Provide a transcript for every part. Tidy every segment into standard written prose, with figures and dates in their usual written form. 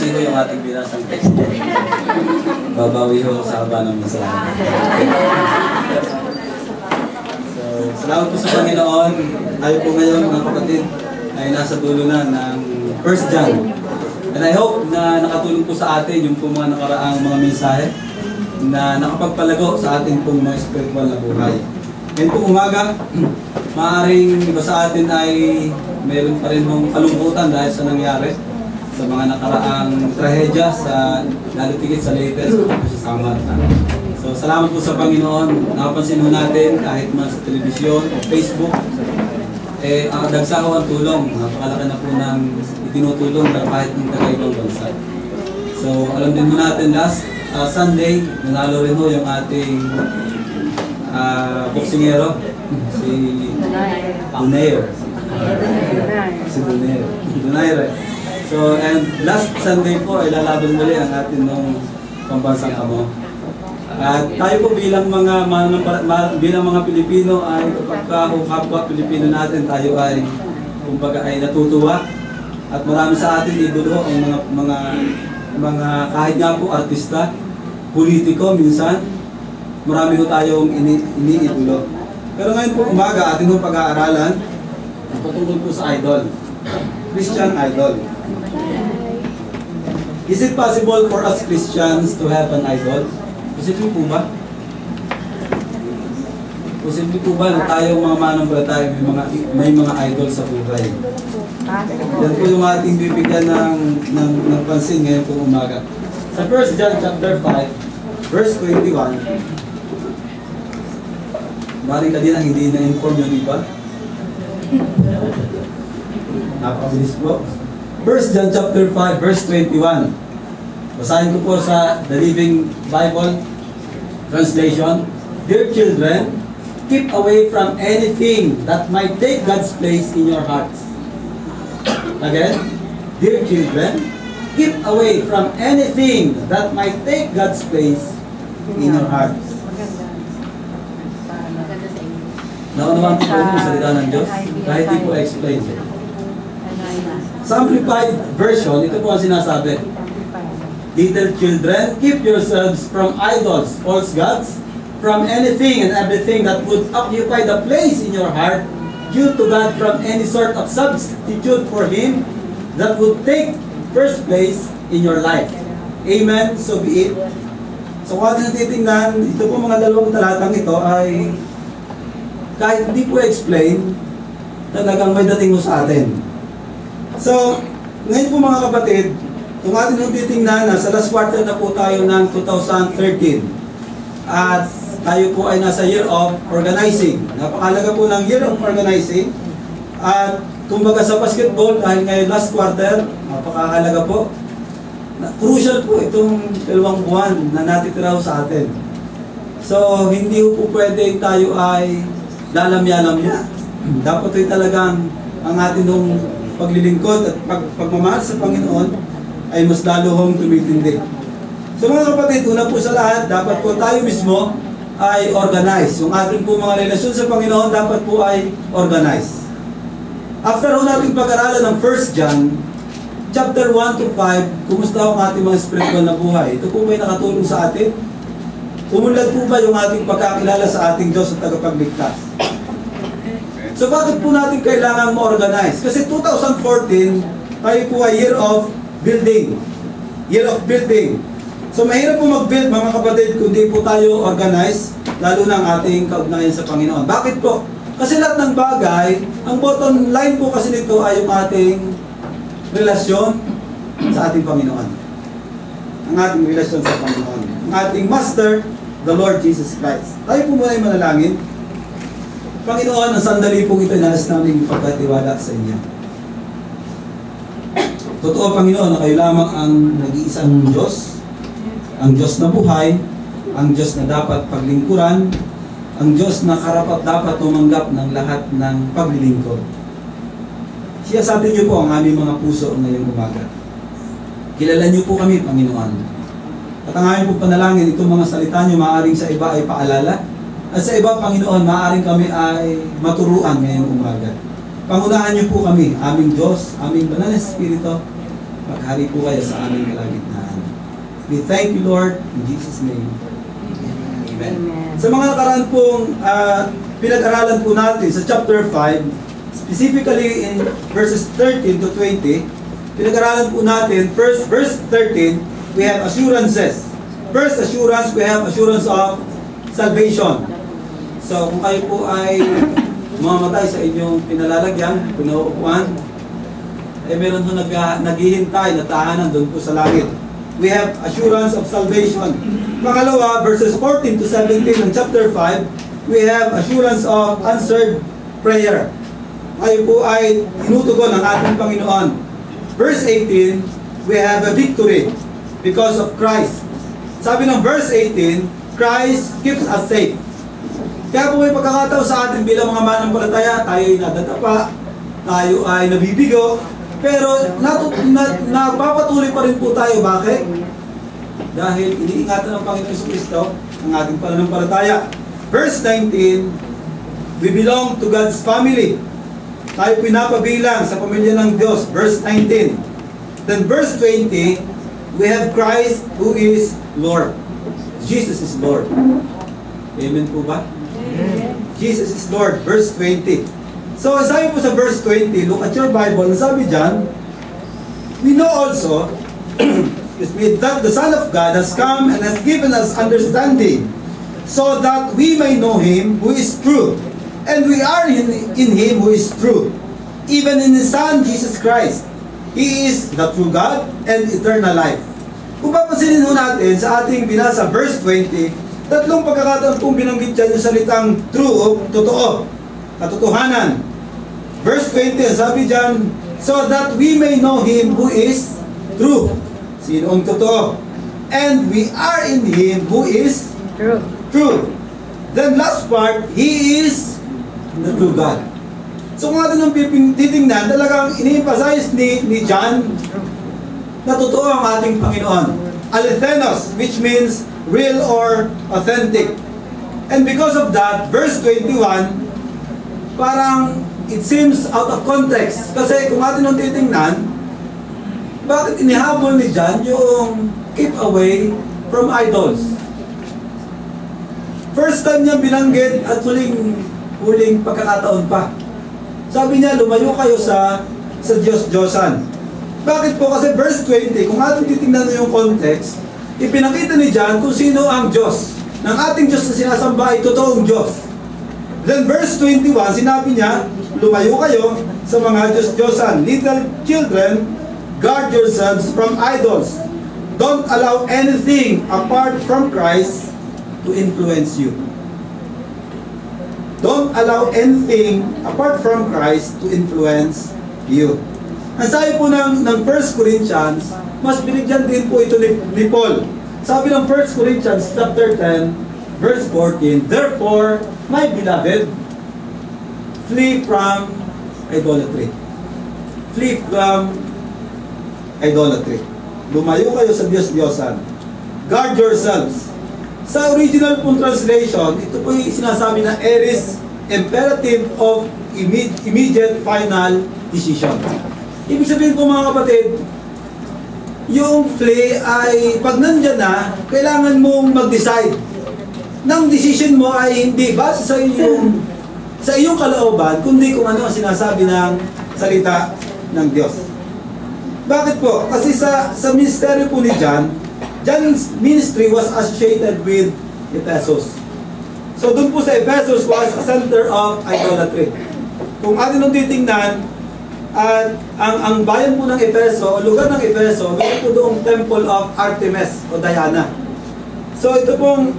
maiksi ho yung ating binasang text. Babawi ho sa haba ng mensahe. So, salamat po sa Panginoon. Tayo po ngayon, mga kapatid, ay nasa dulo na ng 1 John. And I hope na nakatulong po sa atin yung po mga nakaraang mga mensahe na nakapagpalago sa ating pong mga spiritual na buhay. Ngayon po umaga, maaaring iba sa atin ay mayroon pa rin mong kalungkutan dahil sa nangyari sa mga nakaraang trahedya sa lalotigit sa latest sa Samantha. So salamat po sa Panginoon. Nakapansin ho natin kahit man sa telebisyon o Facebook, ang dagsaho ang tulong. Napakalaki na po ng itinutulong na kahit ng kakaibang bansa. So alam din mo natin last Sunday, nanalo rin ho yung ating boksingero, si Dunaire. Si Dunaire. So, and last Sunday po ay lalaban muli ang atin ng pambansang kamo. At tayo po bilang mga Pilipino ay kapag kapwa Pilipino natin, tayo ay kumbaga ay natutuwa. At marami sa atin idolo ang mga kahit nga po artista, politiko minsan, marami ko tayong iniidolo. Pero ngayon po umaga, ating pong pag-aaralan patungkol po sa idol, Christian idol. Is it possible for us Christians to have an idol? Posible po ba? Posible po ba na tayong mga mananampalataya may mga idol sa buhay? Yan po yung ating bibigyan ng pansin ngayon po umaga. Sa 1 John chapter 5, verse 21, maring ka din ang hindi na-inform yung iba. Napakabilis po. 1 John chapter 5, verse 21. Basahin ko po sa The Living Bible Translation. Dear children, keep away from anything that might take God's place in your hearts. Again, dear children, keep away from anything that might take God's place in your hearts. Naunawaan po yung salita ng Diyos, kahit di po explain. Sa Amplified Version, ito po ang sinasabi. Little children, keep yourselves from idols, false gods, from anything and everything that would occupy the place in your heart due to God, from any sort of substitute for Him that would take first place in your life. Amen? So be it. So kung atin natitingnan, ito po mga dalawang talatang ito ay kahit hindi po explain, talagang may dating mo sa atin. So, ngayon po mga kapatid, kung atin nung titingnan na sa last quarter na po tayo ng 2013 at tayo po ay nasa year of organizing. Napakalaga po ng year of organizing at kumbaga sa basketball dahil ngayon last quarter, napakahalaga po. Crucial po itong 2 buwan na natitiraw sa atin. So, hindi po pwede tayo ay lalamya-lamya. Dapat ito talagang ang atin nung paglilingkod at pagmamahal sa Panginoon ay mas lalo hong tumitindi. So mga kapatid, una po sa lahat, dapat po tayo mismo ay organize. Yung ating po mga relasyon sa Panginoon dapat po ay organize. After ho natin pag-aralan ng 1 John, chapter 1 to 5, kumusta ang ating mga spiritual na buhay? Ito po may nakatulong sa atin. Umunlad po ba yung ating pagkakilala sa ating Diyos at tagapagligtas? So bakit po natin kailangan mo-organize? Kasi 2014, tayo po ay year of building. Year of building. So mahirap po mag-build mga kapatid kung di po tayo organize, lalo na ang ating kaugnayan sa Panginoon. Bakit po? Kasi lahat ng bagay, ang bottom line po kasi nito ay yung ating relasyon sa ating Panginoon. Ang ating relasyon sa Panginoon. Ang ating Master, the Lord Jesus Christ. Tayo po muna ay manalangin. Panginoon, ang sandali pong ito inalas namin pagkatiwala sa inyo. Totoo, Panginoon, na kayo lamang ang nag-iisang Diyos, ang Diyos na buhay, ang Diyos na dapat paglingkuran, ang Diyos na karapat dapat tumanggap ng lahat ng paglilingkod. Siyasabi niyo po ang aming mga puso ngayong umaga. Kilala niyo po kami, Panginoon. At ang aming po panalangin, itong mga salita niyo maaaring sa iba ay paalala, at sa iba, Panginoon, maaaring kami ay maturuan ngayong umaga. Pangunahan niyo po kami, aming Diyos, aming banal na Espiritu, Maghari po kayo sa aming kalagitnaan. We thank you, Lord, in Jesus' name. Amen. Sa mga nakaraan pong pinag-aralan po natin sa chapter 5, specifically in verses 13 to 20, pinag-aralan po natin, first verse 13, we have assurances. First assurance, we have assurance of salvation. So, kung kayo po ay mamamatay sa inyong pinalalagyan, pinauupuan, eh meron po naghihintay na tahanan doon po sa langit. We have assurance of salvation. Pangalawa, verses 14 to 17 ng chapter 5, we have assurance of answered prayer. Kayo po ay tinutugon ng ating Panginoon. Verse 18, we have a victory because of Christ. Sabi ng verse 18, Christ keeps us safe. Kaya po may pagkakataon sa atin bilang mga manampalataya, tayo ay nadatapa, tayo ay nabibigo, pero napapatuloy pa rin po tayo. Bakit? Dahil iniingatan ng Panginoon Jesucristo ang ating pananampalataya. Verse 19, we belong to God's family. Tayo pinapabilang sa pamilya ng Diyos. Verse 19. Then verse 20, we have Christ who is Lord. Jesus is Lord. Amen po ba? Amen. Jesus is Lord. Verse 20. So, sabi po sa verse 20, look at your Bible, sabi dyan, we know also that the Son of God has come and has given us understanding, so that we may know Him who is true. And we are in Him who is true, even in His Son, Jesus Christ. He is the true God and eternal life. Kung papansinin ho natin sa ating binasa verse 20, tatlong pagkakataon pong binanggit dyan yung salitang true o totoo, katotohanan. Verse 20, sabi dyan, so that we may know Him who is true. Sino ang totoo? And we are in Him who is true. Then last part, He is the true God. So kung natin ang titingnan, talagang ini-emphasize ni John na totoo ang ating Panginoon. Alethenos, which means real or authentic. And because of that, verse 21, parang it seems out of context. Kasi kung atin ang titingnan, bakit inihabol ni John yung keep away from idols? First time niya binanggit at huling pagkakataon pa. Sabi niya, lumayo kayo sa Diyos-Diyosan. Bakit po? Kasi verse 20, kung atin titingnan na yung context, ipinakita ni John kung sino ang Diyos. Ng ating Diyos na sinasamba ay totoong Diyos. Then verse 21, sinabi niya, lumayo kayo sa mga Diyos-Diyosan. Little children, guard yourselves from idols. Don't allow anything apart from Christ to influence you. Don't allow anything apart from Christ to influence you. Ang sabi po ng 1 Corinthians, mas binigyan din po ito ni Paul. Sabi ng 1 Corinthians chapter 10, verse 14, therefore, my beloved, flee from idolatry. Flee from idolatry. Lumayo kayo sa Diyos-Diyosan. Guard yourselves. Sa original pong translation, ito po yung sinasabi na aorist imperative of immediate final decision. Ibig sabihin po mga kapatid, yung flee ay pag nandyan na, kailangan mong mag-decide. Nang decision mo ay hindi base sa iyong kalooban, kundi kung ano ang sinasabi ng salita ng Diyos. Bakit po? Kasi sa ministeryo po ni John, John's ministry was associated with Ephesus. So doon po sa Ephesus was a center of idolatry. Kung atin nung titingnan, at ang bayan po ng Efeso, lugar ng Efeso, meron po doong Temple of Artemis o Diana. So ito pong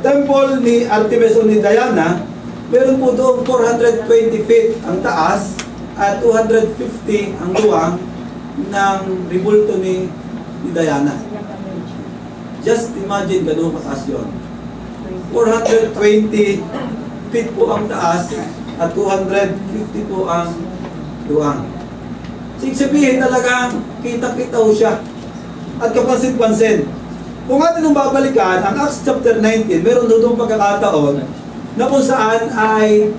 temple ni Artemis o ni Diana, meron po doong 420 feet ang taas at 250 ang luwang ng ribulto ni Diana. Just imagine gano'ng kataas yun. 420 feet po ang taas at 250 po ang luwang. Ibig sabihin talagang kita-kita ho siya. At kapansin-pansin. Kung atin nung babalikan, ang Acts chapter 19, meron doon pagkakataon na kung saan ay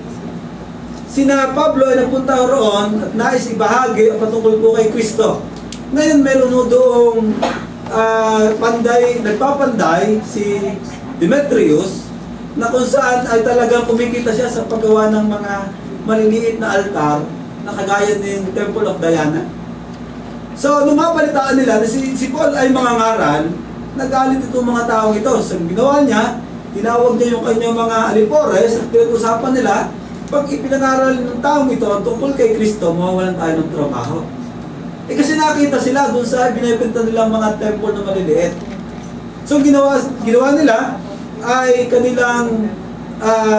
sina Pablo ay nagpunta roon at nais ibahagi ang patungkol po kay Kristo. Ngayon meron ho doong nagpapanday si Demetrius na kung saan ay talagang kumikita siya sa paggawa ng mga maliliit na altar na kagaya ng Temple of Diana. So, nung mapalitaan nila na si Paul ay mangangaral, nagalit itong mga taong ito. So, ginawa niya, tinawag niya yung kanyang mga alipores at pinag-usapan nila, pag ipinangaral ng taong ito tungkol kay Kristo, mawawalan tayo ng trabaho. Kasi nakita sila doon sa binibenta nilang mga temple na maliliit. So, ginawa nila ay kanilang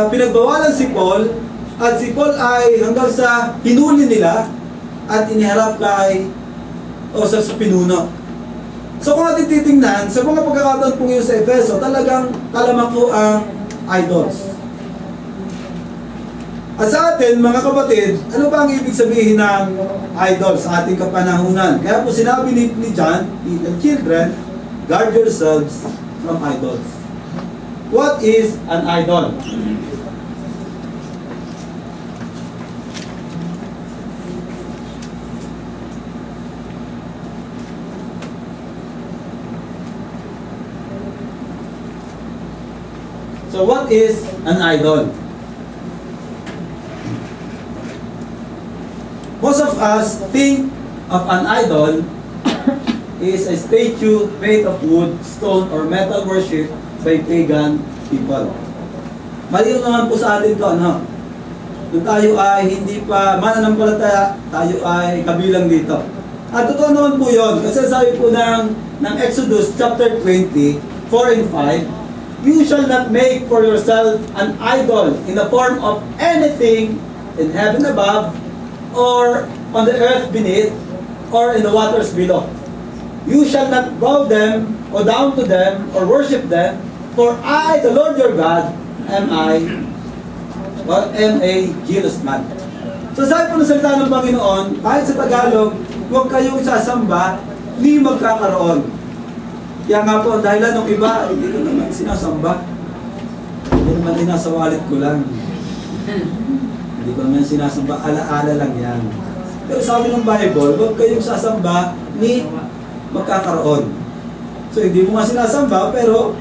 pinagbawalan si Paul, at si Paul ay hanggang sa hinuli nila at iniharap sa pinuno. So kung natin titingnan, sa mga pagkakataon po ngayon sa Efeso, talagang talamak po ang idols. At sa atin, mga kapatid, ano ba ang ibig sabihin ng idol sa ating kapanahunan? Kaya po sinabi ni John, little children, guard yourselves from idols. What is an idol? So what is an idol? Most of us think of an idol is a statue made of wood, stone, or metal worship by pagan people. Maliw naman po sa atin ito, ano? Kung tayo ay hindi pa mananampalataya, tayo ay kabilang dito. At totoo naman po yun, kasi sabi po ng Exodus chapter 20, 4 and 5, you shall not make for yourself an idol in the form of anything in heaven above, or on the earth beneath, or in the waters below. You shall not bow them, or down to them, or worship them, for I, the Lord your God, am a jealous man. So sabi po ng salita ng Panginoon, kahit sa Tagalog, huwag kayong sasamba, ni magkakaroon. Kaya nga po, dahil nung iba, hindi ko naman sinasamba. Hindi naman nasa wallet ko lang. Hindi ko naman sinasamba, ala-ala lang yan. Pero sabi ng Bible, huwag kayong sasamba ni magkakaroon. So hindi mo nga sinasamba, pero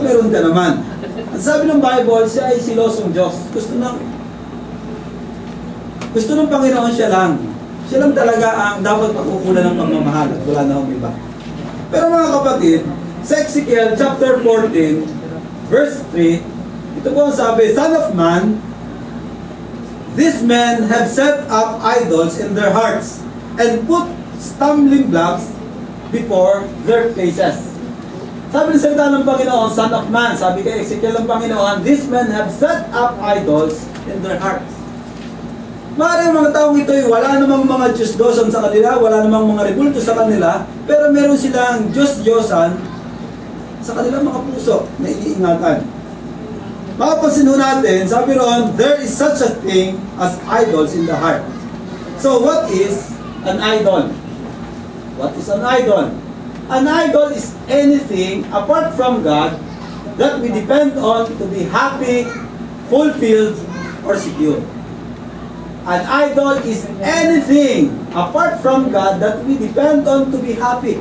meron ka naman. At sabi ng Bible, siya ay silosong Diyos. Gusto ng Panginoon siya lang. Siya lang talaga ang dapat pagkukulan ng pagmamahal at wala na akong iba. Pero mga kapatid, sa Ezekiel chapter 14, verse 3, ito po ang sabi, Son of man, these men have set up idols in their hearts and put stumbling blocks before their faces. Sabi ng salita ng Panginoon, Son of man, sabi kay Ezekiel ng Panginoon, these men have set up idols in their hearts. Maaaring mga taong ito ay wala namang mga Diyos-Diyosan sa kanila, wala namang mga rebulto sa kanila, pero meron silang Diyos-Diyosan sa kanilang mga puso na iniingatan. Mapapansin natin, sabi roon, there is such a thing as idols in the heart. So what is an idol? What is an idol? An idol is anything apart from God that we depend on to be happy, fulfilled, or secure. An idol is anything apart from God that we depend on to be happy.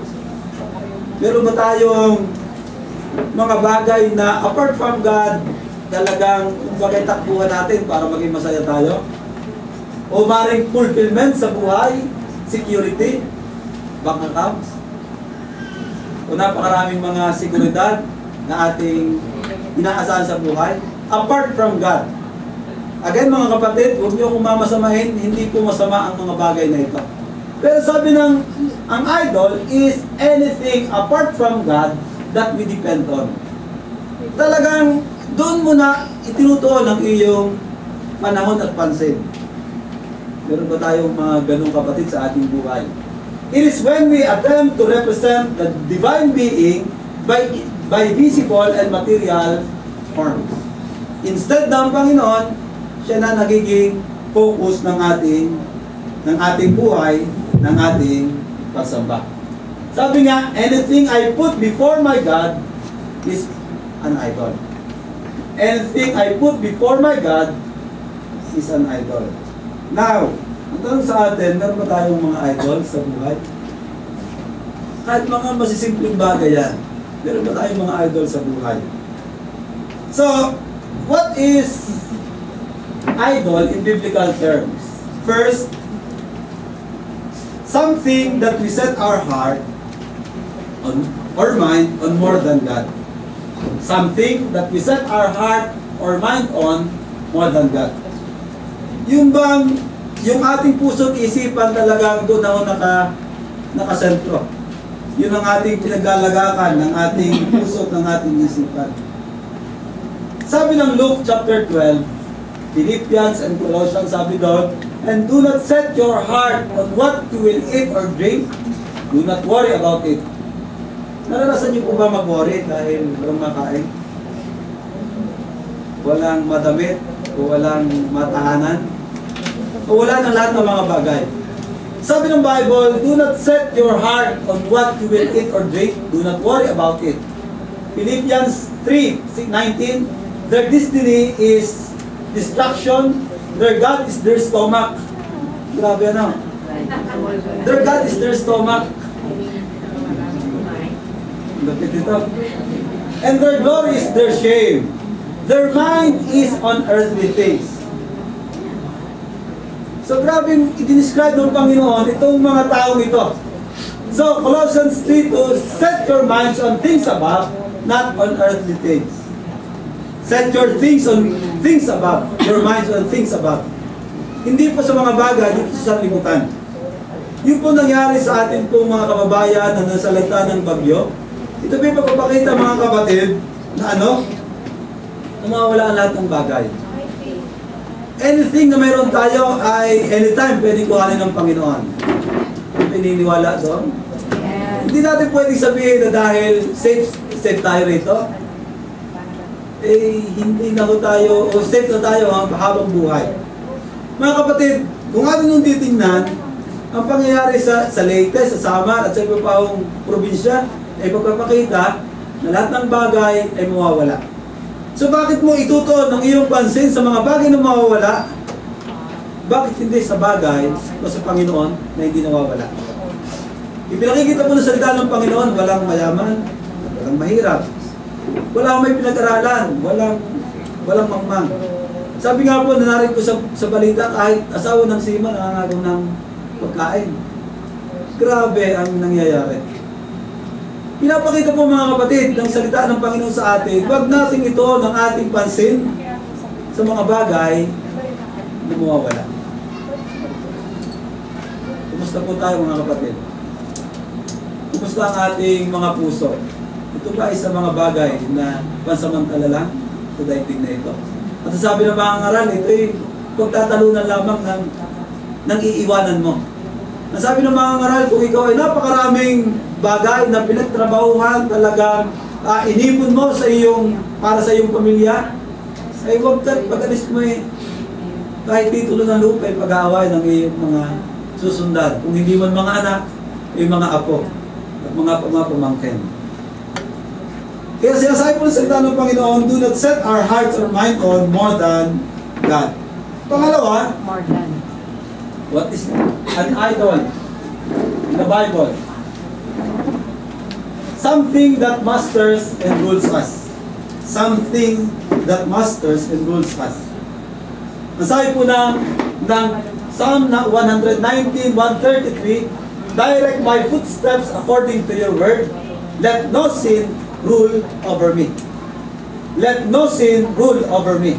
Meron ba tayong mga bagay na apart from God, talagang bagay takbuhan natin para maging masaya tayo? O maring fulfillment sa buhay, security, bank accounts, o napakaraming mga seguridad na ating inaasahan sa buhay, apart from God. Again mga kapatid, huwag niyo akong mamasamahin, hindi po masama ang mga bagay na ito. Pero sabi ang idol is anything apart from God that we depend on. Talagang doon mo na itinutuon ang iyong panahon at pansin. Meron ba tayong mga ganong kapatid sa ating buhay? It is when we attempt to represent the divine being by visible and material forms. Instead ng Panginoon, siya na nagiging focus ng ating buhay, ng ating pagsamba. Sabi nga, anything I put before my God is an idol. Anything I put before my God is an idol. Now, ang tanong sa atin, meron ba tayong mga idol sa buhay? Kahit mga masisimpleng bagay yan. Meron ba tayong mga idol sa buhay? So, what is idol in biblical terms? First, something that we set our heart on or mind on more than God. Something that we set our heart or mind on more than God. Yung bang, yung ating puso at isipan talagang doon ako nakasentro. Yun ang ating pinaglalagakan ng ating puso at ng ating isipan. Sabi ng Luke chapter 12, Philippians and Colossians, sabi doon, and do not set your heart on what you will eat or drink. Do not worry about it. Naranasan niyo po ba mag-worry dahil walang makain? Walang madamit? O walang matahanan? O wala ng lahat ng mga bagay? Sabi ng Bible, do not set your heart on what you will eat or drink. Do not worry about it. Philippians 3:19, their destiny is destruction. Their God is their stomach. Grabe na. Their God is their stomach. Lapit ito. And their glory is their shame. Their mind is on earthly things. So grabe yung i-describe ng Panginoon itong mga taong ito. So Colossians 3 to set your minds on things above, not on earthly things. Set your things on things above, your minds on things above. Hindi po sa mga bagay, dito sa sanlibutan. Yung po nangyari sa atin po mga kababayan na nasalita ng bagyo, ito po yung pagpapakita mga kapatid na na mawawala ang lahat ng bagay. Anything na mayroon tayo ay anytime pwedeng kuhanin ng Panginoon. Pininiwala doon. Hindi natin pwedeng sabihin na dahil safe tayo rito, hindi na tayo, o safe na tayo habang buhay. Mga kapatid, kung atin nung titingnan, ang pangyayari sa Leyte, sa Samar, at sa iba paong probinsya, ay pagpapakita na lahat ng bagay ay mawawala. So bakit mo itutuon ng iyong pansin sa mga bagay na mawawala? Bakit hindi sa bagay o sa Panginoon na hindi nawawala? Ipinakikita mo na salita ng Panginoon, walang mayaman, walang mahirap, walang may pinag-aralan, walang mangmang. Sabi nga po, nanarin ko sa balita, kahit asawa ng sima, nangangagaw ng pagkain. Grabe ang nangyayari. Pinapakita po mga kapatid ng salita ng Panginoon sa atin, huwag natin ito ng ating pansin sa mga bagay na mawawala. Kumusta po tayo mga kapatid? Kumusta ang ating mga puso? Ito ba ay sa mga bagay na pansamantala lang sa daigdig na ito? At sabi ng mga ngaral, ito ay pagtatalunan lamang ng iiwanan mo. Nasabi ng mga ngaral, kung ikaw ay napakaraming bagay na pinagtrabahuhan, talagang inipon mo sa para sa iyong pamilya, ay huwag pag-alis mo kahit titulo ng lupa ay pag-aaway ng iyong mga susundan. Kung hindi man mga anak, ay mga apo at mga pamangkin. Kaya sinasabi po ng salita ng Panginoon, do not set our hearts or mind on more than God. Pangalawa, more than. What is an idol in the Bible? Something that masters and rules us. Something that masters and rules us. Nasabi po ng Psalm 119, 133, direct my footsteps according to your word. Let no sin rule over me. Let no sin rule over me.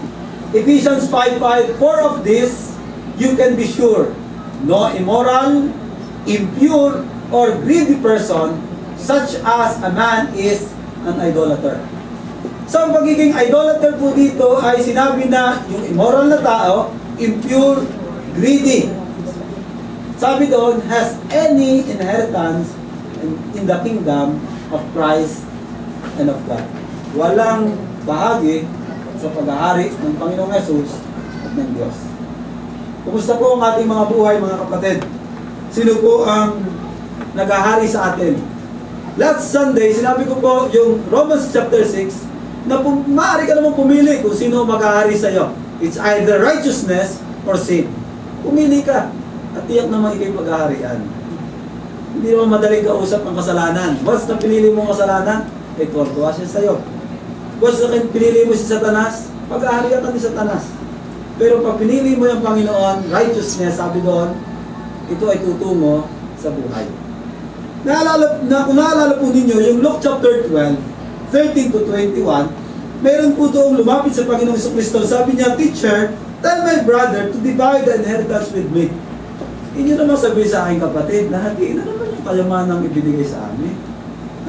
Ephesians 5:5, for of this you can be sure, no immoral, impure, or greedy person, such as a man is an idolater. So ang pagiging idolater po dito ay sinabi na yung immoral na tao, impure, greedy. Sabi doon, has any inheritance in the kingdom of Christ and of God. Walang bahagi sa paghahari ng Panginoong Yesus at ng Diyos. Kumusta po ang ating mga buhay, mga kapatid? Sino po ang naghahari sa atin? Last Sunday, sinabi ko po yung Romans chapter 6 na maaari ka naman pumili kung sino maghahari sa iyo. It's either righteousness or sin. Pumili ka at tiyak naman ikay paghaharian. Hindi naman madaling kausap ang kasalanan. Once na pinili mo ang kasalanan, ay tuwa siya sa'yo. Once na pinili mo si Satanas, pag-aarihan ka ni Satanas. Pero pag pinili mo yung Panginoon, righteousness, sabi doon, ito ay tutungo sa buhay. Kung naalala po ninyo, yung Luke chapter 12, 13 to 21, meron po doon lumapit sa Panginoong Jesucristo. Sabi niya, Teacher, tell my brother to divide the inheritance with me. Hindi naman sabihin sa aking kapatid, nahatiin na naman yung kayamanang ibinigay sa amin.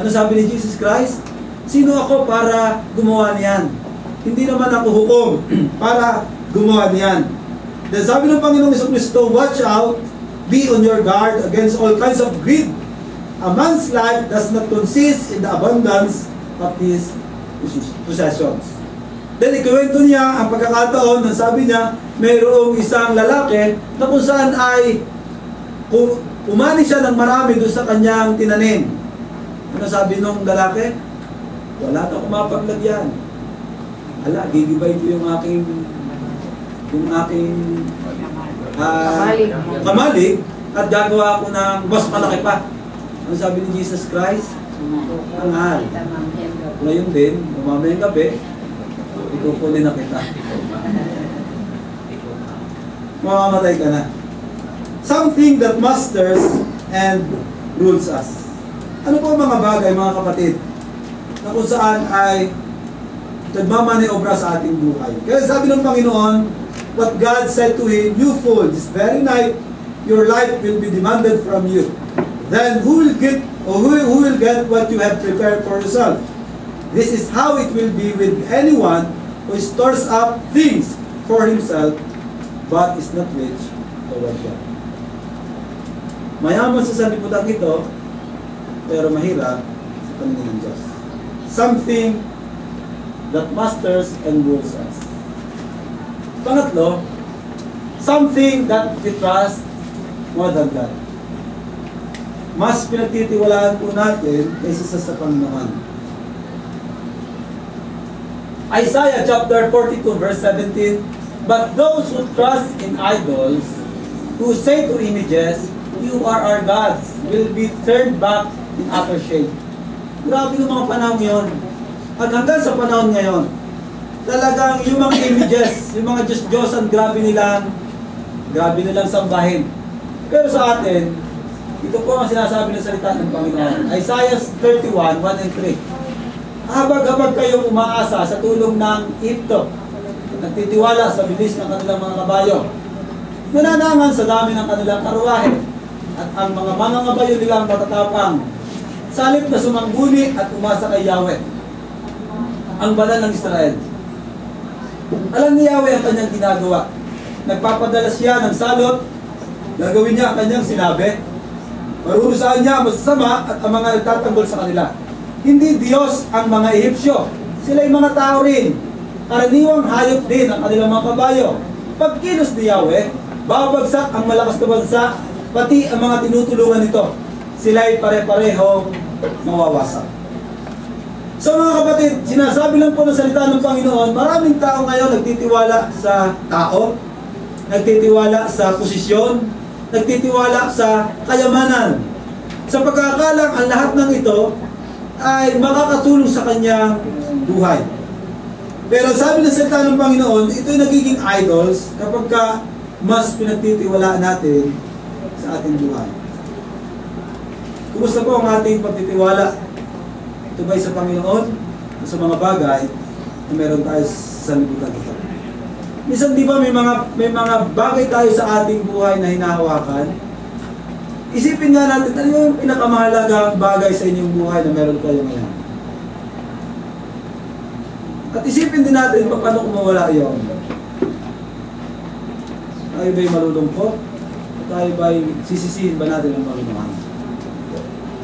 Ano sabi ni Jesus Christ? Sino ako para gumawa niyan? Hindi naman ako hukom para gumawa niyan. Then sabi ng Panginoong Jesucristo, watch out, be on your guard against all kinds of greed. A man's life does not consist in the abundance of his possessions. Then ikiwento niya ang pagkakataon na sabi niya, mayroong isang lalaki na kung saan ay umani siya ng marami doon sa kanyang tinanim. Ano sabi nung lalaki? Wala na akong mapaglagyan. Ala, gigibay ko yung aking kamalig at gagawa ko ng mas malaki pa. Ano sabi ni Jesus Christ? Angal. Ngayon din, mamayang gabi, ikukunin na kita. Mamamatay ka na. Something that masters and rules us. Ano po mga bagay, mga kapatid, na kung saan ay nagmamaniobra sa ating buhay? Kaya sabi ng Panginoon, what God said to him, you fool, this very night, your life will be demanded from you. Then who will get what you have prepared for yourself? This is how it will be with anyone who stores up things for himself, but is not rich toward God. Mayaman sa sanlibutan ito, pero mahirap sa paningin ng Diyos. Something that masters and rules us. Pangatlo, something that we trust more than God. Mas pinagtitiwalaan po natin kaysa sa Panginoon. Isaiah chapter 42 verse 17, but those who trust in idols, who say to images, you are our gods, will be turned back in utter shame. Grabe yung mga panahon ngayon. At hanggang sa panahon ngayon, talagang yung mga images, yung mga Diyos-Diyosan, grabe nilang sambahin. Pero sa atin, ito po ang sinasabi ng salita ng Panginoon. Isaiah 31, 1 and 3. Habag-habag kayong umaasa sa tulong ng Ito, nagtitiwala sa bilis ng kanilang mga kabayo, nananangan sa dami ng kanilang karuwahe, at ang mga mangangabayo nilang matatapang, salip na sumangguni at umasa kay Yahweh, ang banal ng Israel. Alam ni Yahweh ang kanyang ginagawa. Nagpapadala siya ng salot, gagawin niya ang kanyang sinabi, marurusahan niya ang masasama at ang mga nagtatanggol sa kanila. Hindi Diyos ang mga Ehipsyo, sila'y mga tao rin. Karaniwang hayop din ang kanilang mga kabayo. Pagkilos ni Yahweh, babagsak ang malakas na bansa, pati ang mga tinutulungan nito. Sila'y pare-parehong mawawasak. So mga kapatid, sinasabi lang po ng salita ng Panginoon, maraming tao ngayon nagtitiwala sa tao, nagtitiwala sa posisyon, nagtitiwala sa kayamanan. Sa pagkakalang ang lahat ng ito ay makakatulong sa kanyang buhay. Pero sabi ng salita ng Panginoon, ito'y nagiging idols kapag mas pinagtitiwalaan natin sa ating buhay. Kumusta po ang ating pagtitiwala? Ito ba'y sa Panginoon o sa mga bagay na meron tayo sa libutan ito? Minsan di ba may mga bagay tayo sa ating buhay na hinahawakan? Isipin nga natin, ano yung pinakamahalagang bagay sa inyong buhay na meron kayo ngayon? At isipin din natin, paano kung mawala yun? Tayo ba'y malulungkot? Tayo ba'y sisisihin ba natin ang Panginoon?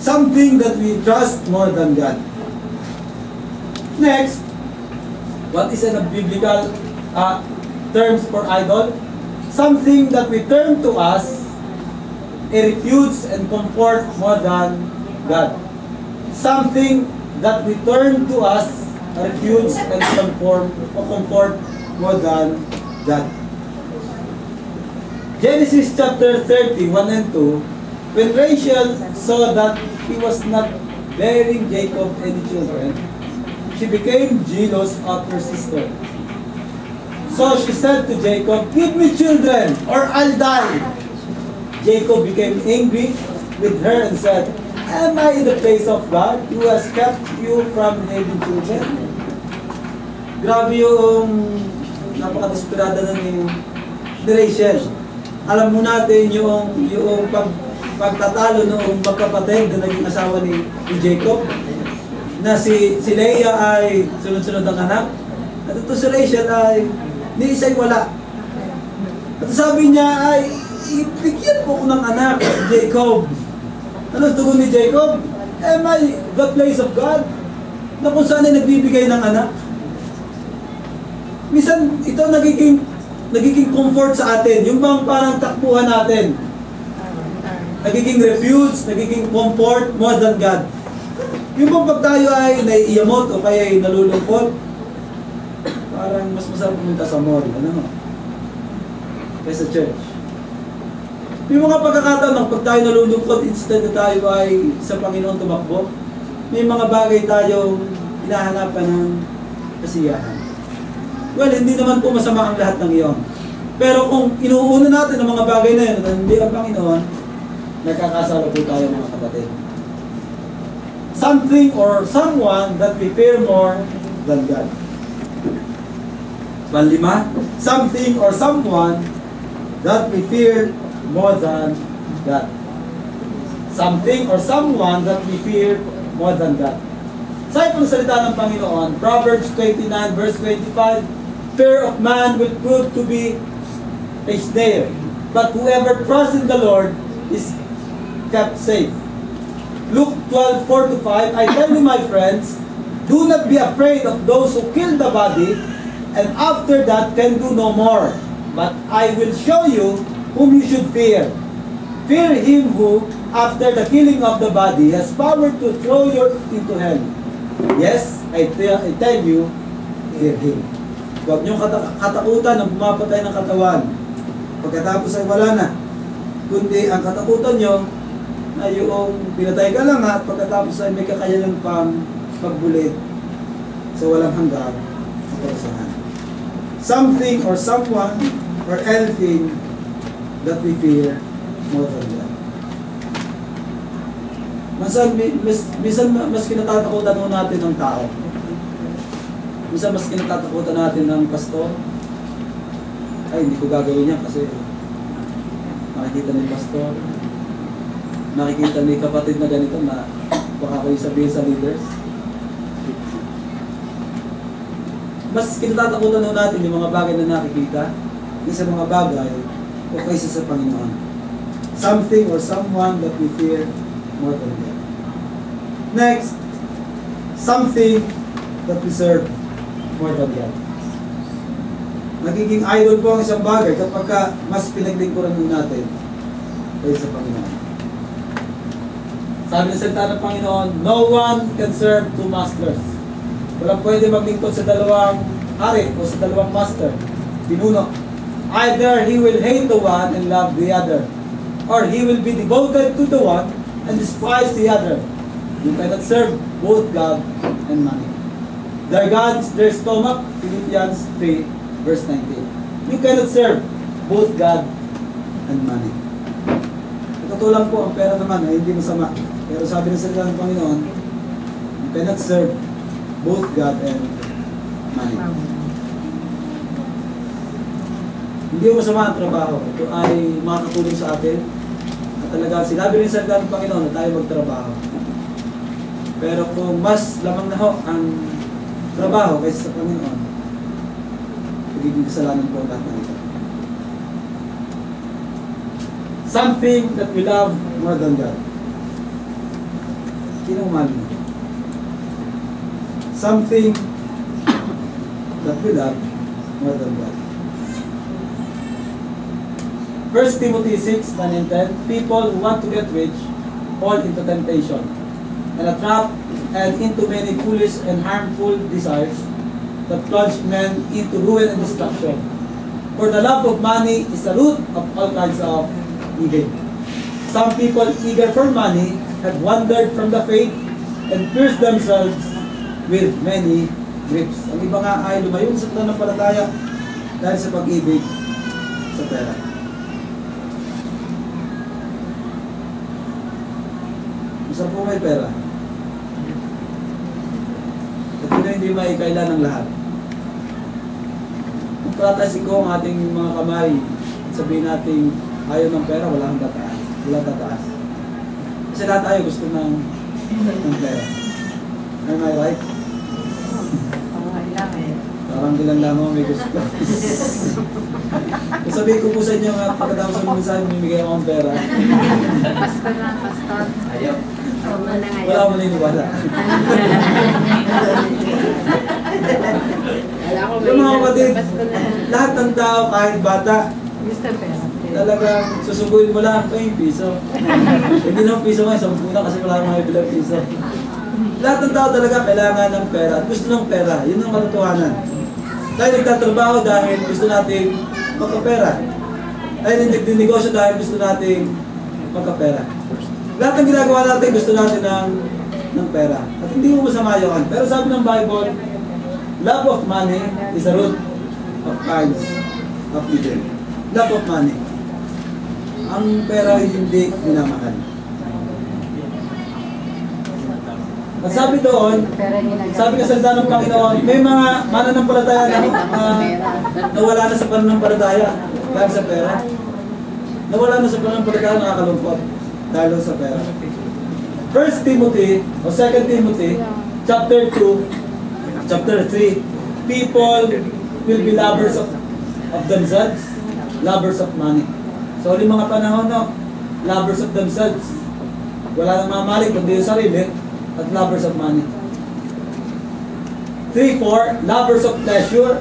Something that we trust more than God. Next, what is a biblical terms for idol? Something that we turn to us, a refuge and comfort more than God. Something that we turn to us, a refuge and comfort more than God. Genesis chapter 30, 1 and 2, When Rachel saw that he was not bearing Jacob any children, she became jealous of her sister. So she said to Jacob, "Give me children, or I'll die." Jacob became angry with her and said, "Am I in the place of God who has kept you from having children?" Grabe yung napaka-desperada na ni Rachel. Alam mo natin yung pagtatalo noong magkapatid na naging asawa ni Jacob, na si Leah ay sunod-sunod ang anak, at ito si Rachel ay ni isa'y wala. At sabi niya ay, "Ibigyan mo ko ng anak, Jacob." Ano tugon ni Jacob? Am I the place of God na kung saan ay nagbibigay ng anak? Minsan ito nagiging comfort sa atin, yung bang parang takbuhan natin. Nagiging refuge, nagiging comfort more than God. Yung bang pag tayo ay naiiyamot o kaya ay nalulungkot, parang mas masarap pumunta sa mall, kaysa church. May mga pagkakataon ng pag tayo nalulungkot, instead na tayo ay sa Panginoon tumakbo, may mga bagay tayong hinahanapan ng kasiyahan. Well, hindi naman po masama ang lahat ng iyon. Pero kung inuuna natin ang mga bagay na yun at hindi ang Panginoon, nagkakasala po tayo mga kapatid. Something or someone that we fear more than God. Panlima, something or someone that we fear more than God. Something or someone that we fear more than God. Sa ipong salita ng Panginoon, Proverbs 29 verse 25, "Fear of man will prove to be a snare, but whoever trusts in the Lord is kept safe." Luke 12:4-5, "I tell you, my friends, do not be afraid of those who kill the body, and after that can do no more. But I will show you whom you should fear. Fear him who, after the killing of the body, has power to throw you into hell. Yes, I tell you, fear him." Huwag niyong katakutan ng pumapatay ng katawan. Pagkatapos ay wala na. Kundi ang katakutan niyo na yung pinatay ka lang at pagkatapos ay may kakayanan pang pagbulit sa walang hanggang kaparusahan. Something or someone or anything that we fear more than that. Minsan mas kinatatakutan mo natin ng tao. Minsan mas kinatatakutan natin ng pastor. Ay, hindi ko gagawin yan kasi nakikita ni pastor, nakikita ni kapatid na ganito na baka ko sabihin sa leaders. Mas kinatatakutan natin yung mga bagay na nakikita kaysa mga bagay o kaysa sa Panginoon. Something or someone that we fear more than that. Next, something that we serve more than that. Nagiging idol po ang isang bagay kapag mas pinaglingkuran natin kaysa sa Panginoon. Sabi ng salita ng Panginoon, "No one can serve two masters." Walang pwede maglingkod sa dalawang hari o sa dalawang master, pinuno. Either he will hate the one and love the other, or he will be devoted to the one and despise the other. You cannot serve both God and money. Their God is their stomach, Philippians 3 verse 19. You cannot serve both God and money. Katulad po, ang pera naman ay hindi masama. Pero sabi ng salita ng Panginoon, you cannot serve both God and money. Hindi mo masama ang trabaho. Ito ay makakatulong sa atin. At talaga, sinabi rin sa salita ng Panginoon na tayo magtrabaho. Pero kung mas lamang na ho ang trabaho kaysa sa Panginoon, magiging kasalanan po ang lahat ng ito. Something that we love more than God. Sinong mahal mo? Something that we love more than God. 1 Timothy 6:9 and 10, "People who want to get rich fall into temptation and a trap and into many foolish and harmful desires that plunge men into ruin and destruction. For the love of money is the root of all kinds of evil." Some people eager for money have wandered from the faith and pierced themselves with many griefs. Ang iba nga ay lumayo sa pananampalataya dahil sa pag-ibig sa pera. Isa po may pera. At yun hindi maikailan ng lahat. Kung pratasin ko ang ating mga kamay, sabihin natin ayaw ng pera, wala kang tataas. Wala tataas. Kasi lahat tayo gusto ng pera. Am I right? Parang ilang lamang may gusto. Sabihin ko po sa inyo nga, pagkatapos ng mensahe, mamimigay ako ng pera. Pastor lang, pastor. Ayaw. Wala mo naniniwala. Yung mga kapatid, lahat ng tao, kahit bata, talagang susuguin mo lang ito yung piso. Hindi lang piso nga, 10 na kasi wala mga ibilang piso. Lahat ng tao talaga kailangan ng pera at gusto ng pera. Yun ang katotohanan. Tayo nagtatrabaho dahil gusto natin magkapera. Tayo nagdinegosyo dahil gusto natin magkapera. Lahat ng ginagawa natin gusto natin ng pera. At hindi mo masama yun. Pero sabi ng Bible, love of money is the root of kinds of evil. Love of money. Ang pera hindi minamahal. At sabi doon, sabi ka salita ng Panginoon, may mga mananampalataya na nawala na sa pananampalataya dahil sa pera. Nawala na sa pananampalataya, nakakalungkot dahil sa pera. 1 Timothy o 2 Timothy chapter 2, chapter 3, people will be lovers of themselves, lovers of money. So, yung mga panahon, no, lovers of themselves. Wala nang mamalik kundi yung sarili at lovers of money. 3-4, lovers of pleasure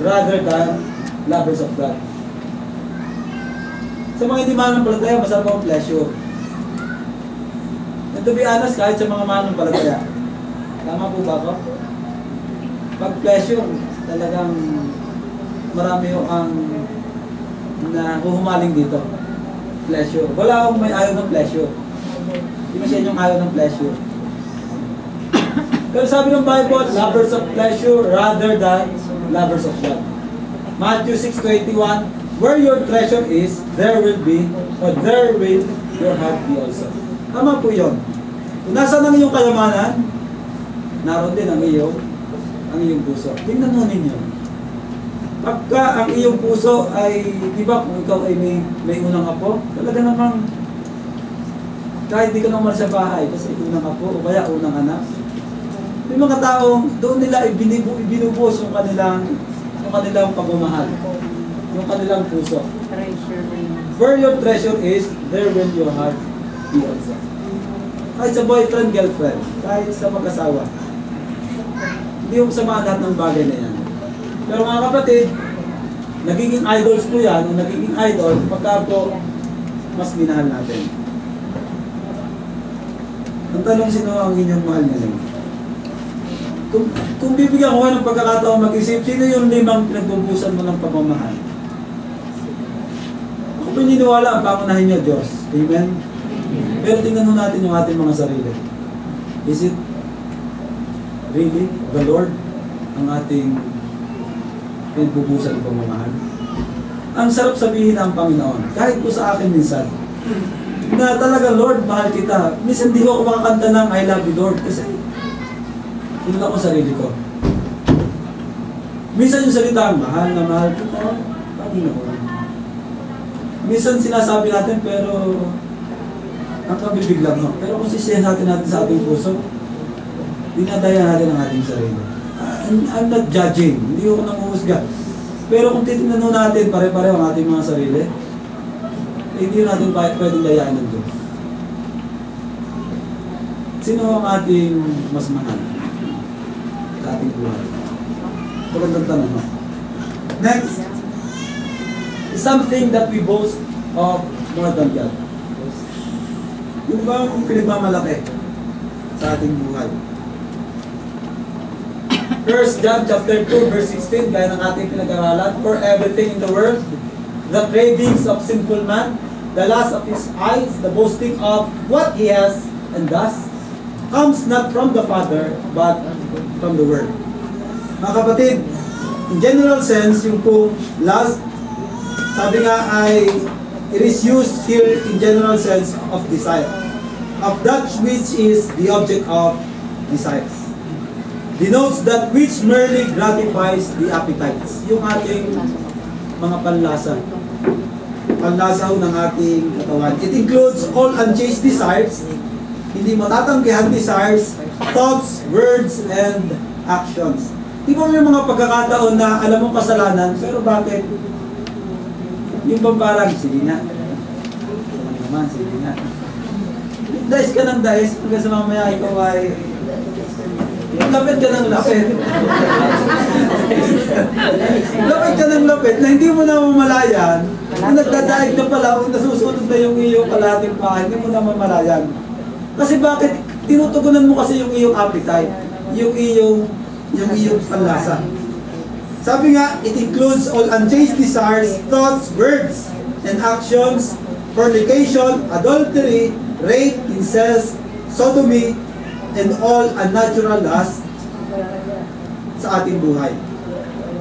rather than lovers of God. Sa mga hindi mananampalataya, masarap ang pleasure. And to be honest, kahit sa mga mananampalataya, tama po ba ako? Pag pleasure, talagang marami ang nahuhumaling dito. Pleasure. Wala akong may ayaw ng pleasure. Hindi masyadong yung ayaw ng pleasure. Pero sabi ng Bible, lovers of pleasure rather than lovers of God. Matthew 6:21, where your treasure is, there will be, or there will your heart be also. Tama po yun. Kung nasaan ang iyong kayamanan, naroon din ang iyong puso. Tingnan mo ninyo. Pagka ang iyong puso ay, di ba, kung ikaw ay may unang apo, talaga namang, kahit di ka naman sa bahay, kasi unang apo, o kaya unang anak, may mga taong doon nila ibinubuhos yung kanilang pagmamahal, yung kanilang puso. Where your treasure is, there will your heart be also. Kahit sa boyfriend, girlfriend, kahit sa mag-asawa, hindi yung samaan lahat ng bagay na yan. Pero mga kapatid, nagiging idols po yan, o nagiging idol, pagka po mas minahal natin. Ang tanong, sino ang inyong mahal ngayon? Kung bibigyan ko ng pagkakataon mag-isip, sino yung 5 pinagbubusan mo ng pagmamahal? Ako pininiwala ang pangunahin niya, Diyos. Amen? Pero tingnan natin yung ating mga sarili. Is it really the Lord ang ating pinagbubusan ng pagmamahal? Ang sarap sabihin ng Panginoon, kahit po sa akin minsan, na talaga, Lord, mahal kita. Minsan di ko makakanta ng I love you, Lord, kasi tinula ko sarili ko. Minsan yung salita, mahal na mahal kita, Panginoon. Minsan sinasabi natin, pero ang kabibig lang, no? Pero kung sisiyahin natin sa ating puso, dinadaya natin ang ating sarili. I'm not judging, hindi ko nanguhusga. Pero kung titignan natin, pare-pareho ang ating mga sarili, hindi natin pwedeng dayaan ng Diyos. Sino ang ating mas mahal sa ating buhay? Magandang tanong, no? Next, is something that we boast of more than God. Yung ba ang pinagmamalaki sa ating buhay? 1 John chapter 2 verse 16, gaya ng ating pinag-aralan, for everything in the world, the cravings of sinful man the lust of his eyes, the boasting of what he has and does, comes not from the Father, but from the world. Mga kapatid, in general sense, yung po lust, sabi nga ay, it is used here in general sense of desire, of that which is the object of desires. Denotes that which merely gratifies the appetites. Yung ating mga panlasa. Panlasa ng ating katawan. It includes all unchaste desires, hindi matatanggihan desires, thoughts, words, and actions. Di ba may mga pagkakataon na alam mo kasalanan, pero bakit? Yung bang parang, sige nga. Naman, sige nga. Dais ka ng dais, hanggang sa mamaya ikaw ay lapit ka ng lapit. Lapit ka ng lapit na hindi mo na mamalayan, kung nagdadaig na pala, kung nasusunod na yung iyong kalating pahay, hindi mo na mamalayan. Kasi bakit? Tinutugunan mo kasi yung iyong appetite, yung iyong panlasa. Sabi nga, it includes all unchaste desires, thoughts, words, and actions, fornication, adultery, rape, incest, sodomy, and all unnatural lust sa ating buhay.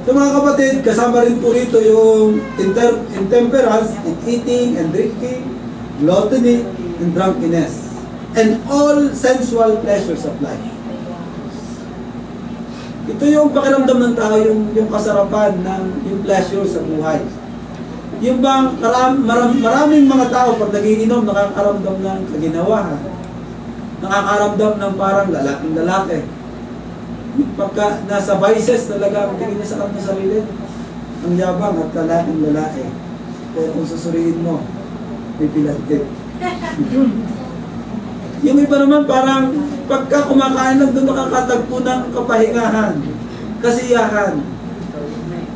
So mga kapatid, kasama rin po rito yung intemperance in eating and drinking, gluttony, and drunkenness, and all sensual pleasures of life. Ito yung pakiramdam ng tao, yung kasarapan ng yung pleasure sa buhay. Yung bang maraming mga tao pag nagiinom nakakaramdam ng kaginawahan, nakakaramdam ng parang lalaking lalaki. Pagka nasa vices talaga ang tingin niya sa kanyang sarili, ang yabang at lalaking lalaki. Kaya kung susuriin mo, pipilantin. Yung iba naman parang pagka kumakain lang doon nakakatagpo ng kapahingahan, kasiyahan.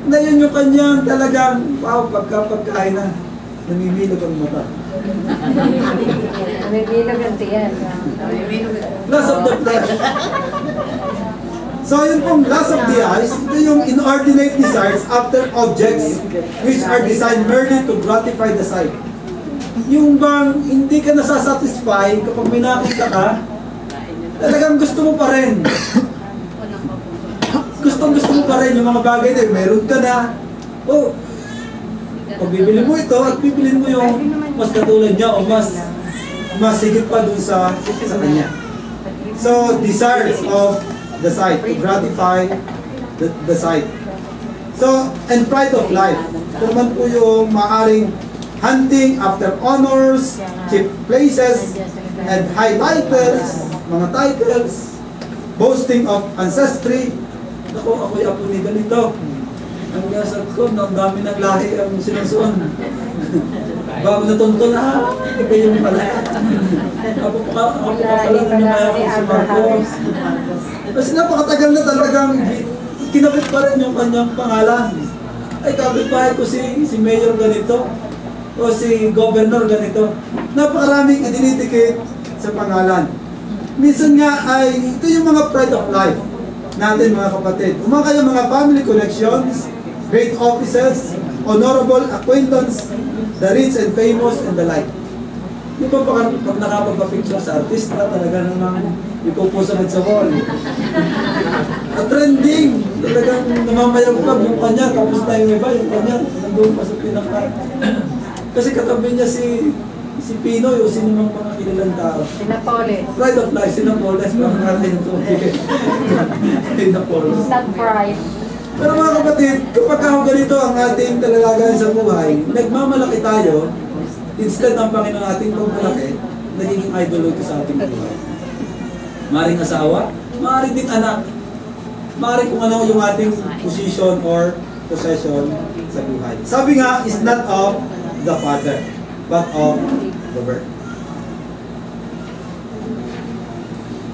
Na yun yung kanyang talagang, wow, pagkain na, namimilog ang mata. Namimilog ang tiyan. Lust of the flesh. So yun pong lust of the eyes, ito yung inordinate desires after objects which are designed merely to gratify the sight. Yung bang hindi ka nasasatisfy kapag may nakita ka, talagang gusto mo pa rin. Gusto mo pa rin yung mga bagay na meron ka na. Oh, pag bibili mo ito at bibilin mo yung mas katulad niya o mas higit pa dun sa kanya. So, desires of the sight, to gratify the sight. So, and pride of life. Ito naman po yung maaring hunting after honors, cheap places, and high titles, mga titles, boasting of ancestry. Ako'y apo ni ganito. Ang gasat ko, ang dami ng lahi ang sinusuon. Bago natuntun, iba yung pala. Ako pa pala na namayakong si Marcos. Kasi napakatagal na talagang kinabit pa rin yung kanyang pangalan. Ay, kapitbahay ko si Mayor ganito o si Governor ganito. Napakaraming idinitikit sa pangalan. Minsan nga ay, ito yung mga pride of life natin mga kapatid. Umaka yung mga family connections, great offices, honorable acquaintance, the rich and famous, and the like. Di ba pag nakapagpa-picture sa artista, talaga namang ipupusamad sa wall. At trending, talagang namamayagpag yung kanya, tapos na yung iba, yung kanya, nandun pa sa pinaka. Kasi katabi niya si Pinoy o sino mang mga kilalang tao. Sinapoles. Pride of life, Sinapoles, parang natin ito. Sinapoles. Not pride. Pero mga kapatid, kapag ako ganito ang ating talalagan sa buhay, nagmamalaki tayo, instead ng Panginoon ating pagmalaki, nagiging idol ito sa ating buhay. Maring asawa, maring din anak, maring kung ano yung ating position or possession sa buhay. Sabi nga, is not of the Father, but of the Word.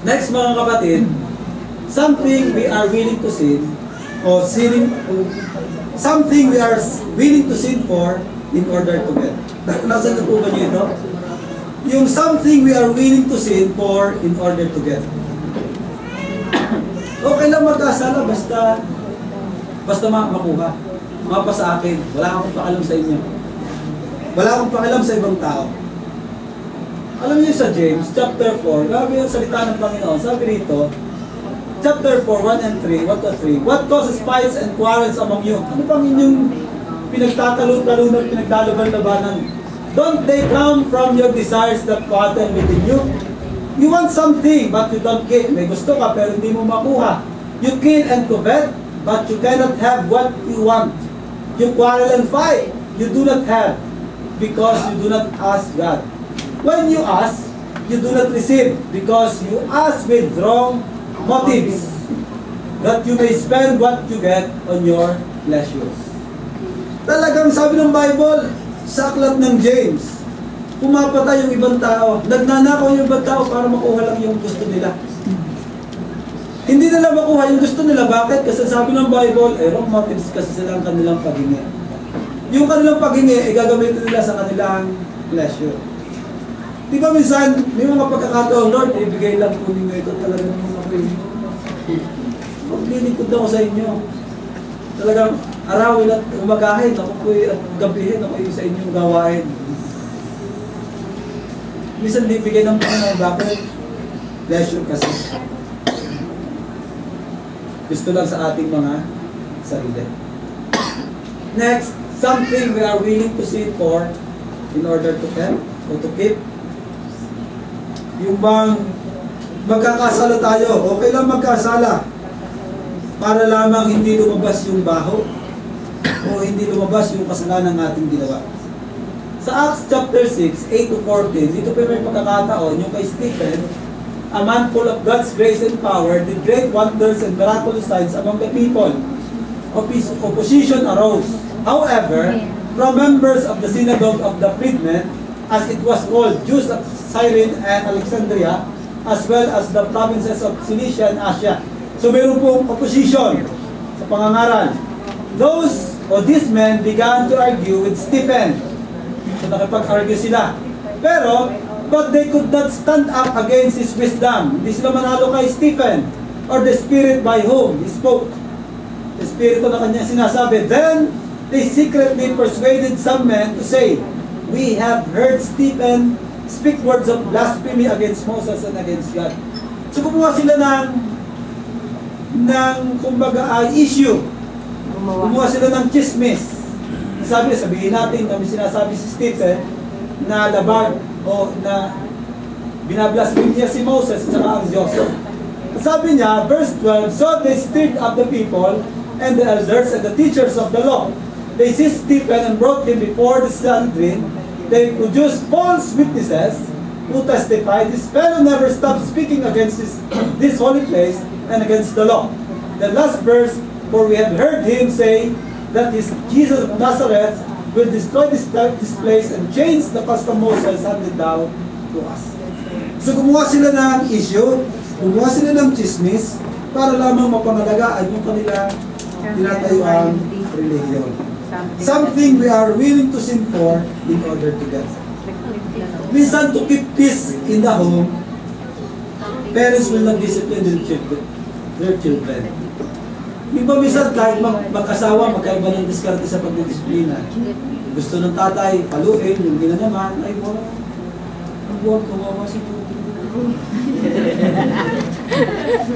Next mga kapatid, something we are willing to sin, or something we are willing to sin for in order to get. Nasaan na po ba niyo ito? Yung something we are willing to sin for in order to get. Okay lang magkasala basta makuha. Mapa sa akin. Wala akong pakalam sa inyo. Wala akong pakialam sa ibang tao. Alam niyo sa James, chapter 4, grabe yung salita ng Panginoon. Sabi rito, chapter 4, 1 and 3, what to 3? What causes fights and quarrels among you? Ano bang inyong pinagtatalo-talunan, pinagdalaban-labanan? Don't they come from your desires that battle within you? You want something, but you don't get. May gusto ka, pero hindi mo makuha. You kill and covet, but you cannot have what you want. You quarrel and fight. You do not have, because you do not ask God. When you ask, you do not receive, because you ask with wrong motives, that you may spend what you get on your pleasures. Talagang sabi ng Bible, sa aklat ng James, pumapatay yung ibang tao, nagnanakaw yung ibang tao para makuha lang yung gusto nila. Hindi nila makuha yung gusto nila. Bakit? Kasi sabi ng Bible, wrong motives kasi sila ang kanilang paghingi. Yung kanilang paghingi, gagamitin nila sa kanilang pleasure. Di ba minsan, may mga pagkakataon, Lord, ibigay lang po ninyo ito talaga ng mga paghingi. Maglilingkod ako sa inyo. Talagang arawin at umagahin, ako po at gabihin, ako sa inyong gawain. Minsan di bigay ng Panginoon, bakit? Pleasure kasi. Gusto lang sa ating mga sarili. Next, something we are willing to sin for in order to help or to keep. Yung bang magkakasala tayo, okay lang magkasala para lamang hindi lumabas yung baho o hindi lumabas yung kasalanan ng ating ginawa. Sa Acts chapter 6, 8 to 14, dito pa may pagkakataon yung kay Stephen, a man full of God's grace and power, did great wonders and miraculous signs among the people. Opposition arose. However, from members of the synagogue of the freedmen, as it was called, Jews of Cyrene and Alexandria, as well as the provinces of Cilicia and Asia. So mayroon pong opposition sa pangangaral. These men began to argue with Stephen. So nakipag-argue sila. But they could not stand up against his wisdom. Hindi sila manalo kay Stephen or the spirit by whom he spoke. The spirit na kanya sinasabi. Then they secretly persuaded some men to say, we have heard Stephen speak words of blasphemy against Moses and against God. So kumuha sila ng kumbaga issue. Kumuha sila ng chismis. Sabihin natin na may sinasabi si Stephen na labag o na binablaspheme niya si Moses at saka ang Diyos. Sabi niya, verse 12, so they stirred up the people and the elders and the teachers of the law. They seized Stephen and brought him before the Sanhedrin. They produced false witnesses who testified, this fellow never stopped speaking against this holy place and against the law. The last verse, for we have heard him say that this Jesus of Nazareth will destroy this place and change the custom Moses handed down to us. So gumawa sila ng issue, gumawa sila ng chismis para lamang mapangalagaan yung kanilang tinatayuang religion. Something we are willing to sin for in order to get. Minsan to keep peace in the home, parents will not discipline their children. Di ba minsan kahit mag-asawa, magkaiba ng diskarte sa pagdidisiplina. Gusto ng tatay, paluin, yung gina naman, ay mo, ang buwan, kawawa si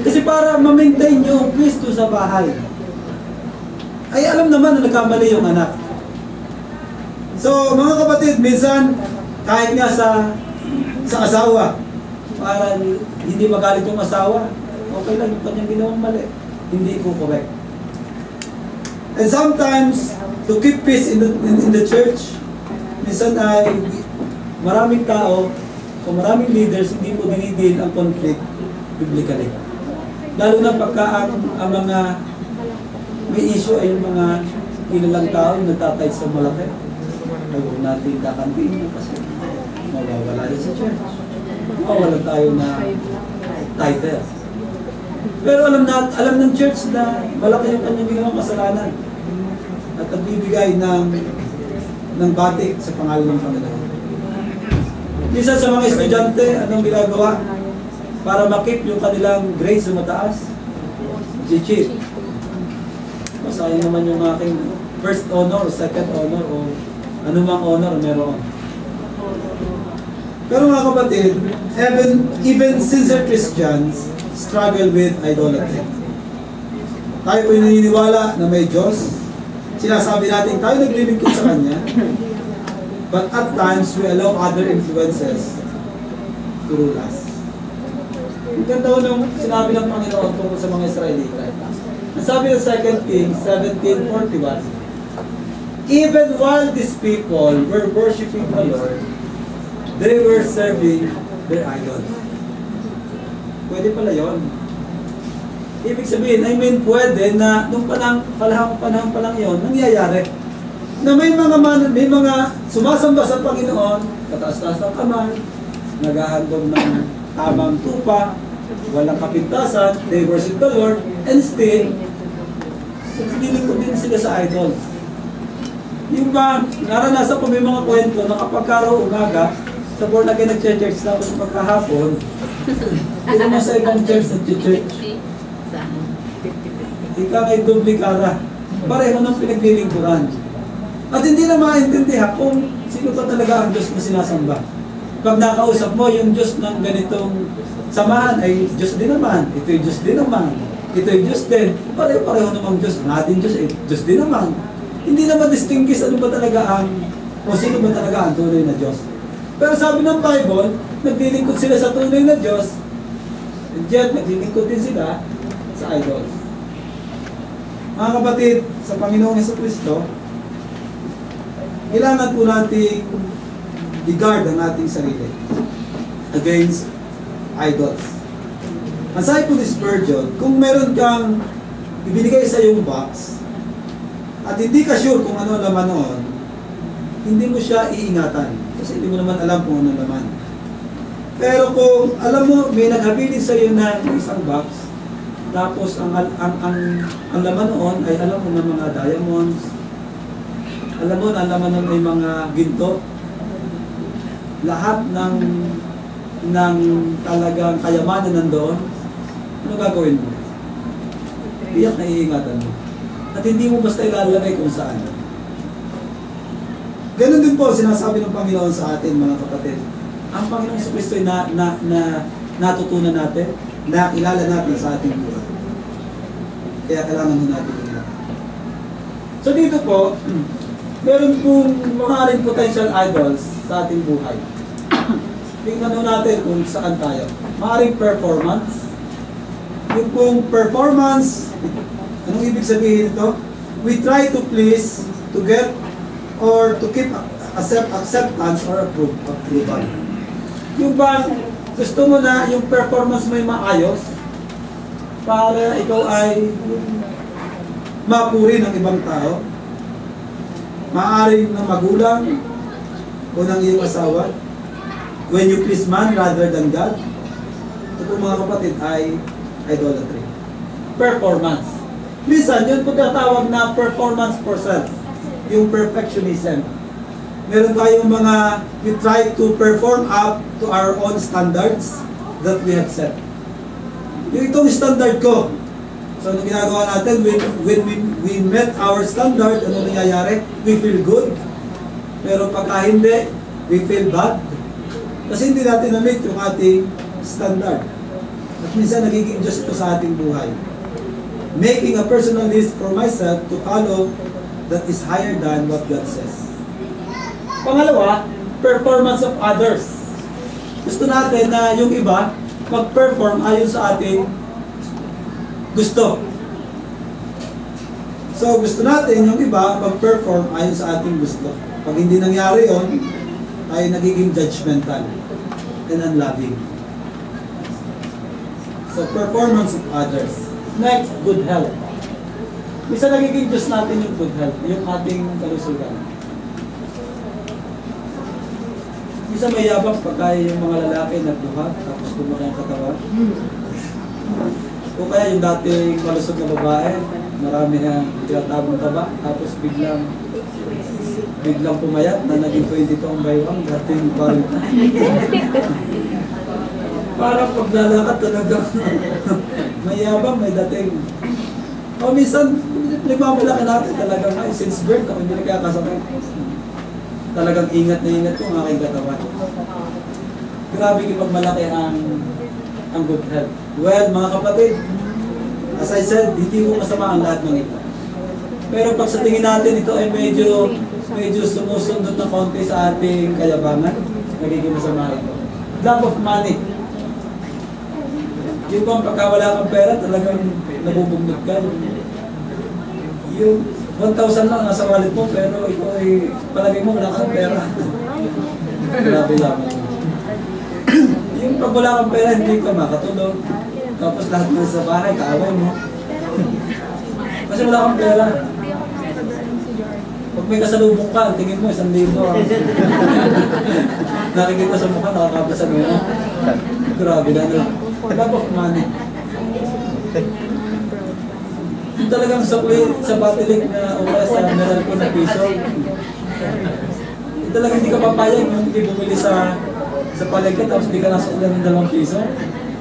Kasi para ma-maintain yung peace to sa bahay. Ay alam naman na nagkamali yung anak. So mga kapatid, minsan kahit nga sa asawa, para hindi magalit yung asawa, okay lang yung kanyang ginawang mali. Hindi ko correct. And sometimes, to keep peace in the church, minsan ay maraming tao o maraming leaders hindi mo dinidin ang conflict biblically. Lalo na pagka ang mga may issue ay yung mga kilalang tao yung nagtatay sa malaki. Huwag natin kakantiin kasi mawawala rin sa church. Mawawala tayo na tithe. Pero alam ng church na malaki yung kanyang ginawang kasalanan at nagbibigay ng batik sa pangalan ng Panginoon. Minsan sa mga estudyante, anong ginagawa? Para makip yung kanilang grades na mataas? Cheat. Masayang naman yung aking first honor, second honor, o Anumang honor meron. Pero mga kapatid, even sincere Christians struggle with idolatry. Tayo po naniniwala na may Diyos. Sinasabi natin tayo naglilingkod sa Kanya. But at times, we allow other influences to rule us. Ang ganda ko nung sinabi ng Panginoon tungkol sa mga Israelita. Ang sabi ng 2 Kings 17:41, even while these people were worshiping the Lord, they were serving their idols. Pwede pala yun. Ibig sabihin, pwede na nung panahon pa lang yun, nangyayari. Na may mga sumasamba sa Panginoon, kataas-taas ng kamay, naghahandog ng tamang tupa, walang kapintasan, they worship the Lord, and still, nilingkod din sila sa idols. Yung ba, naranasan ko may mga kwento na kapag karaw umaga, sa born again nag-church na ako sa pagkahapon, hindi mo sa ibang church nag-church. Ika ngay duplikara. Pareho ng pinaglilingkuran. At hindi na maintindihan kung sino pa talaga ang Diyos na sinasamba. Pag nakausap mo, yung Diyos ng ganitong samahan ay Diyos din naman. Ito'y Diyos din naman. Ito'y Diyos din. Pareho namang Diyos. Ang ating Diyos ay Diyos din naman. Hindi na ma-distinguish ano ba talaga o sino ba talaga ang tunay na Diyos. Pero sabi ng Bible, naglilingkod sila sa tunay na Diyos, and yet naglilingkod din sila sa idols. Mga kapatid, sa Panginoong Jesucristo, kailangan po nating i-guard ang ating sarili against idols. Ang sabi po ni Spurgeon, kung meron kang ibinigay sa iyong box at hindi ka sure kung ano laman noon, hindi mo siya iingatan kasi hindi mo naman alam kung ano laman. Pero kung alam mo, may naghabilin sa iyo na isang box, tapos ang laman noon ay alam mo ng mga diamonds, alam mo na laman ng may mga ginto, lahat ng talagang kayamanan nandoon, ano gagawin mo? Iyak na iingatan mo. At hindi mo basta ilalagay kung saan. Ganun din po sinasabi ng Panginoon sa atin, mga kapatid. Ang Panginoon sa Kristo ay natutunan natin, na ilala natin sa ating buhay. Kaya kailangan mo natin ilala. So dito po, meron pong maaaring potential idols sa ating buhay. Tingnan natin kung saan tayo. Maaaring performance. Yung pong performance, anong ibig sabihin ito? We try to please, to get, or to keep acceptance or approval. Yung bang gusto mo na yung performance mo ay maayos para ikaw ay mapuri ng ibang tao, maaaring ng magulang o ng iyong asawa, when you please man rather than God. Ito po mga kapatid ay idolatry. Performance. Minsan, yun po tatawag na performance for self. Yung perfectionism. Meron tayong mga, we try to perform up to our own standards that we have set. Yung itong standard ko. So, ano ginagawa natin? When we met our standard, ano nangyayari? We feel good. Pero pagka hindi, we feel bad. Kasi hindi natin na-meet yung ating standard. At minsan nagiging Diyos ito sa ating buhay. Making a personal list for myself to follow that is higher than what God says. Pangalawa, performance of others. Gusto natin na yung iba mag-perform ayon sa ating gusto. So gusto natin yung iba mag-perform ayon sa ating gusto. Pag hindi nangyari yon, tayo nagiging judgmental and unloving. So performance of others. Next, good health. Isa nagiging Diyos natin yung good health, yung ating kalusugan. Isa may yabang pagka yung mga lalaki nagbuhat, tapos lumaki ang katawan. O kaya yung dating malusog na babae, marami ang tinatabong taba, tapos biglang pumayat na naging 22 ang baywang, dating 40. Parang paglalakad talaga may yabang, may dating. O minsan, nagmamalaki natin talaga since birth, ako hindi nagkakasakit. talagang ingat na ingat ko ang aking katawan. Grabe kapag malaki ang good health. Well, mga kapatid, as I said, hindi ko masama ang lahat ng ito. Pero pag sa tingin natin, ito ay medyo sumusundot na konti sa ating kayabangan, nagiging masama ito. Lack of money. Yung bang pagka wala kang pera, talagang nabubugnod ka. Yung 1,000 lang nasa wallet mo, pero ikaw ay palagay mo wala kang pera. Grabe lang. Yung pag wala kang pera, hindi ka makatulog. Tapos lahat na sa bahay, kaaway mo. Kasi wala kang pera. Pag may kasalubong ka, tingin mo, 1,000. Nakikita sa mukha, nakakabot sa mukha. Grabe na na. Lack of money. Yung talagang sa batilig na oras sa meron ko na piso, yung talagang hindi ka papayag yung hindi bumili sa palengke tapos hindi ka nasa ulan ng 2 piso.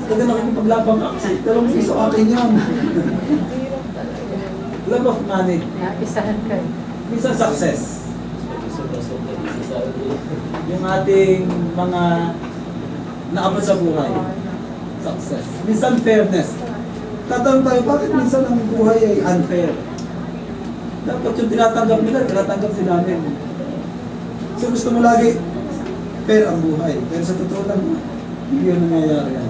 Talagang nakikipaglabang ka kasi 2 piso akin yan. Lack of money. Napisahan ka. Minsan success. Yung ating mga naabot sa buhay. Success. Minsan fairness. Tatanong tayo, bakit minsan ang buhay ay unfair? Dapat yung tinatanggap nila, tinatanggap din namin. So gusto mo lagi fair ang buhay. Pero sa totoo lang, hindi yun nangyayari.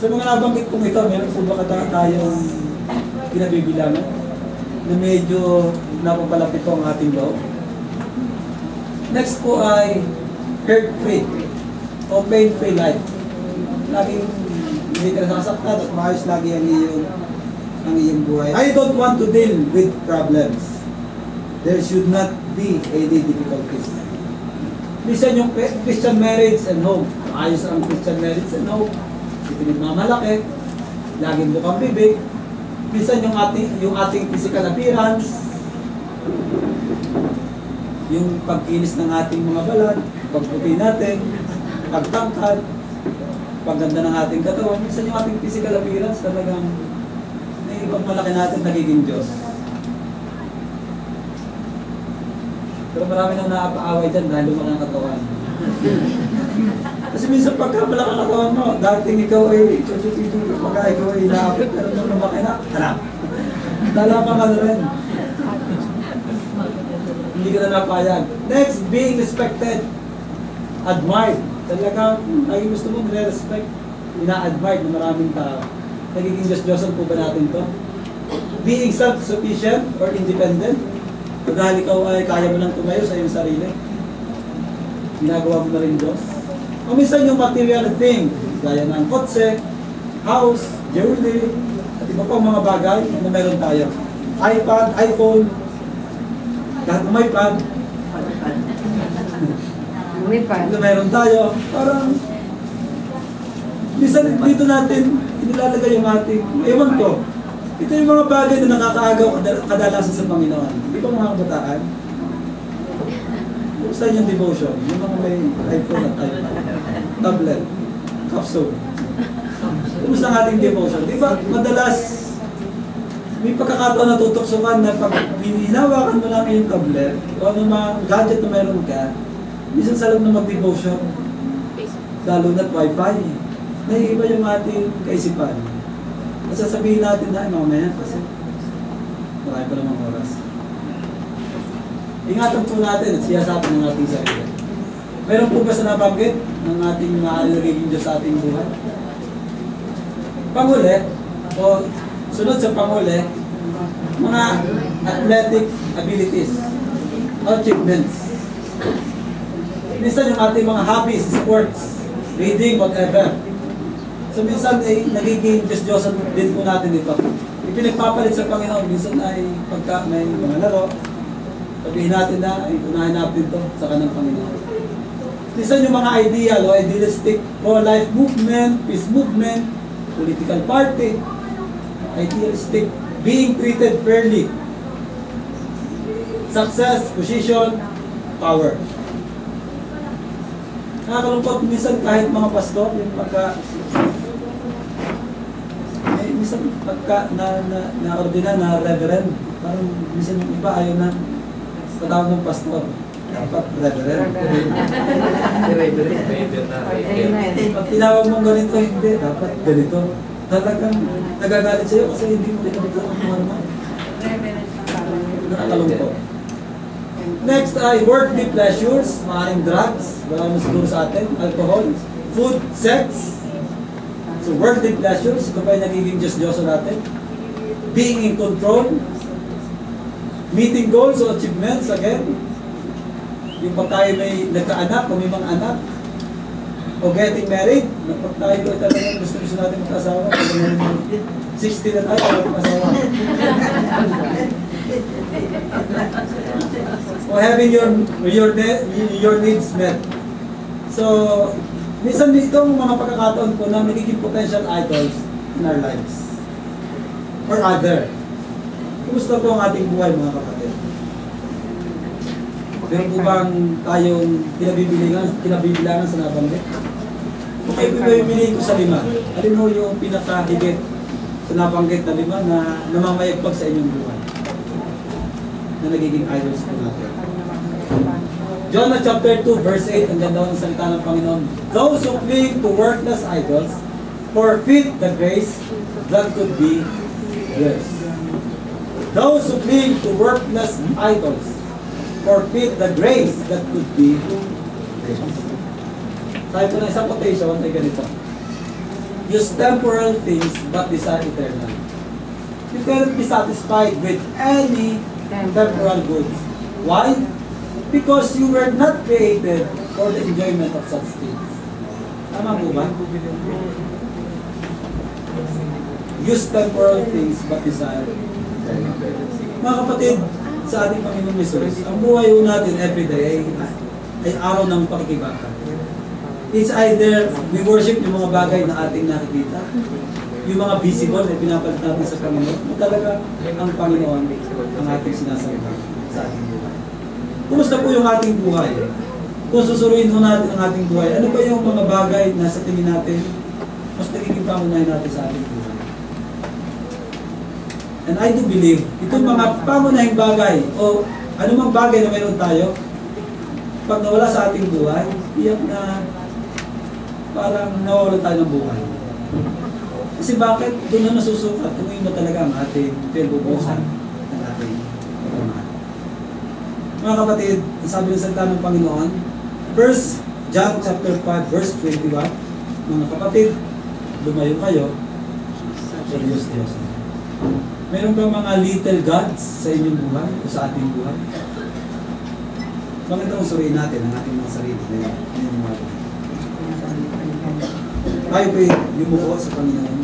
Sa mga nabanggit kong ito, meron po ba tayong kinabibilangan na medyo napapalapit po ang ating loob? Next po ay hurt-free o pain-free life. Laging hindi ka nasasaktan at maayos lagi ang iyong buhay. I don't want to deal with problems. There should not be any difficulties. Minsan yung Christian marriage and home. Maayos ang Christian marriage and home. Ipinagmamalaki. Laging bukang bibig. Minsan yung ating physical appearance. Yung pagkinis ng ating mga balat. Pagputi natin. Pagtangkad. Pagganda ng ating katawan, minsan yung ating physical appearance talagang naipagmalaki natin nagiging Diyos. Pero marami nang naapaaway dyan dahil lumaki ang katawan. Kasi minsan pagka malaki ang katawan mo, dating ikaw ay chuchu-chuchu, pagka ikaw ay naapit, pero nung lumaki na, harap. Dalapang ka na rin. Hindi ka na napayag. Next, being respected, admired. Talagang lagi gusto mo nire-respect, ina-admire ng maraming tao. Nagiging Diyos-Diyosan po ba natin to? Being self-sufficient or independent. Dahil ikaw ay kaya mo lang tumayo sa iyong sarili. Ginagawa mo na rin Diyos. O minsan yung material thing, gaya ng kotse, house, jewelry, at iba pang mga bagay na meron tayo. iPad, iPhone, lahat ng iPad. Ito meron tayo, parang minsan dito natin inilalagay yung ating, ewan ko, ito yung mga bagay na nakakaagaw kadalasan sa Panginoon. Di ba mga kabataan? Buksan yung devotion, yung mga may iPhone at iPad, tablet, capsule. Kumusta ang ating devotion? Di ba madalas may pagkakataon na tutuksukan na pag hinawakan mo lang yung tablet o ano mga gadget na meron ka, minsan sa loob na mag-devotion, lalo na't wifi, naiiba yung ating kaisipan. At sasabihin natin na, mamaya kasi marami pa namang oras. Ingatan po natin at siyasapin ng ating sarili. Meron po ba sa nabanggit ng ating mahal na nagiging Diyos sa ating buhay? Panghuli, o sunod sa panghuli, mga athletic abilities, achievements. Minsan yung ating mga hobbies, sports, reading, whatever. So minsan ay nagiging Diyos-Diyosan din po natin dito. Ipinagpapalit sa Panginoon, minsan ay pagka may mga laro, sabihin natin na, ay unahin natin ito sa kanang Panginoon. Minsan yung mga ideal o idealistic pro-life movement, peace movement, political party, idealistic, being treated fairly, success, position, power. Nakakalungkot minsan kahit mga pastor, yung minsan pagka na-ordina na reverend, parang minsan yung iba ayaw na patawag ng pastor. dapat reverend. Amen. Pag tinawag mong ganito, hindi. Dapat ganito. Talagang nagagalit sa'yo kasi hindi mo kinabita ang mga naman. Nakakalungkot. Next ay worldly pleasures, maaaring drugs, wala mo siguro sa atin, alcohol, food, sex. So worldly pleasures, ito pa yung nagiging Diyos-Diyoso natin. Being in control, meeting goals or achievements, again. Yung pag tayo may nagkaanak, kung may mga anak, o getting married, pag tayo talagang gusto natin magkasawa, 60 na tayo, wala magkasawa. O having your needs met. So, minsan itong mga pagkakataon po na nagiging potential idols in our lives. Or other. Kumusta po ang ating buhay, mga kapatid? Meron po bang tayong kinabibilangan sa nabanggit? Kung kayo pipili ko sa 5, alin mo yung pinakahigit sa nabanggit na 5 na namamayagpag sa inyong buhay? Na nagiging idols po natin. John chapter 2 verse 8, ang ganda ng salita ng Panginoon. Those who cling to worthless idols forfeit the grace that could be theirs. Those who cling to worthless idols forfeit the grace that could be theirs. Sabi ko na isang quotation ay ganito. Use temporal things but desire eternal. You cannot be satisfied with any temporal goods. Why? Because you were not created for the enjoyment of such things. Tama po ba? Use temporal things but desire. Mga kapatid, sa ating Panginoong Jesus, ang buhay natin everyday ay araw ng pakikibaka. It's either we worship yung mga bagay na ating nakikita, yung mga visible na pinapalit natin sa Panginoon, o talaga ang Panginoon ang ating sinasalita sa ating buhay. Kumusta po yung ating buhay? Kung susuruin mo natin ang ating buhay, ano ba yung mga bagay na sa tingin natin mas nagiging pangunahin natin sa ating buhay? And I do believe, itong mga pangunahing bagay o anumang bagay na mayroon tayo, pag nawala sa ating buhay, iyak na parang nawawala tayo ng buhay. Kasi bakit? Doon na masusukat kung yun na talaga ang ating pinagbubusan ng ating pagmamahal. Mga kapatid, sabi ng salita ng Panginoon, 1 John chapter 5 verse 21, mga kapatid, lumayo kayo sa Diyos. Meron ba mga little gods sa inyong buhay o sa ating buhay? Bakit itong suriin natin ang ating mga sarili na inyong buhay? Tayo po yumuko sa Panginoon.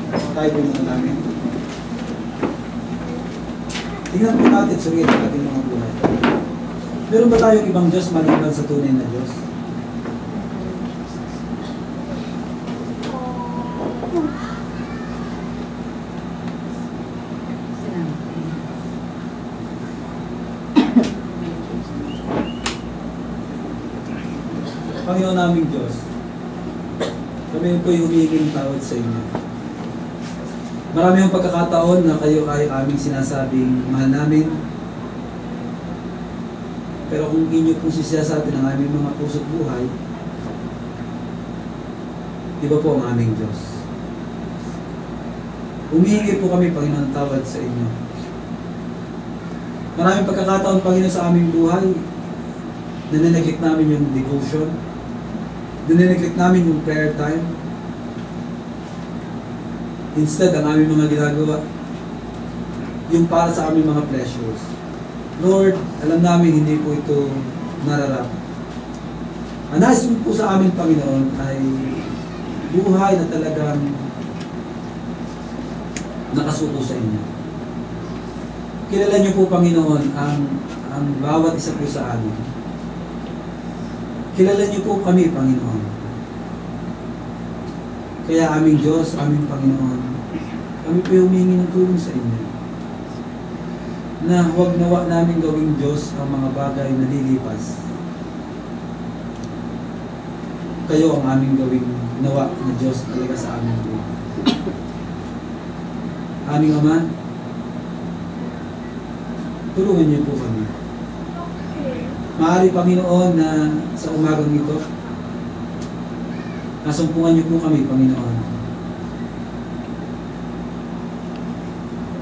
Tayo po mga namin. Tingnan po natin suriin ang ating mga buhay. Meron ba tayong ibang Diyos maliban sa tunay na Diyos? Panginoon naming Diyos, kami po yung humihingi ng tawad sa inyo. Marami yung pagkakataon na kayo ay aming sinasabing mahal namin. Pero kung inyo pong sisiyasatin ang aming mga puso't buhay, iba po ang aming Diyos. Humihingi po kami, Panginoon, tawad sa inyo. Maraming pagkakataon, Panginoon, sa aming buhay, nananagik namin yung devotion, nananagik namin yung prayer time. Instead, ang aming mga ginagawa, yung para sa aming mga pleasures. Lord, alam namin hindi po ito nararap. Ang nais po sa amin, Panginoon, ay buhay na talagang nakasuko sa inyo. Kilala niyo po, Panginoon, ang bawat isa po sa amin. Kilala niyo po kami, Panginoon. Kaya aming Diyos, aming Panginoon, kami po humingi ng tulong sa inyo. Na huwag nawa namin gawing Diyos ang mga bagay na lilipas. Kayo ang aming gawing nawa na Diyos talaga sa aming buhay. Aming Ama, tulungan niyo po kami. Maaari, Panginoon, na sa umagang ito, nasumpungan niyo po kami, Panginoon,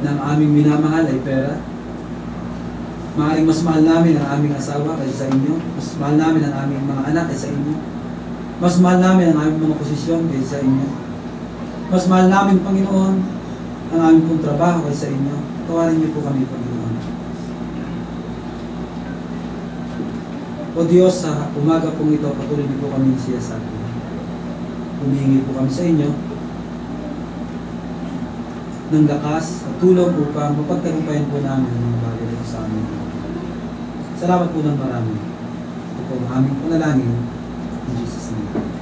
na ang aming minamahal ay pera. Maaaring mas mahal namin ang aming asawa kaysa sa inyo. Mas mahal namin ang aming mga anak kaysa sa inyo. Mas mahal namin ang aming mga posisyon kaysa sa inyo. Mas mahal namin, Panginoon, ang aming pong trabaho kaysa sa inyo. Tawarin niyo po kami, Panginoon. O Diyos, sa umaga pong ito, patuloy niyo po kami siya sa atin. Humihingi po kami sa inyo ng lakas at tulong upang mapagtagumpayan po namin ang mga bagay dito sa amin. Salamat po ng marami. Ito po ang aming panalangin. In Jesus' name.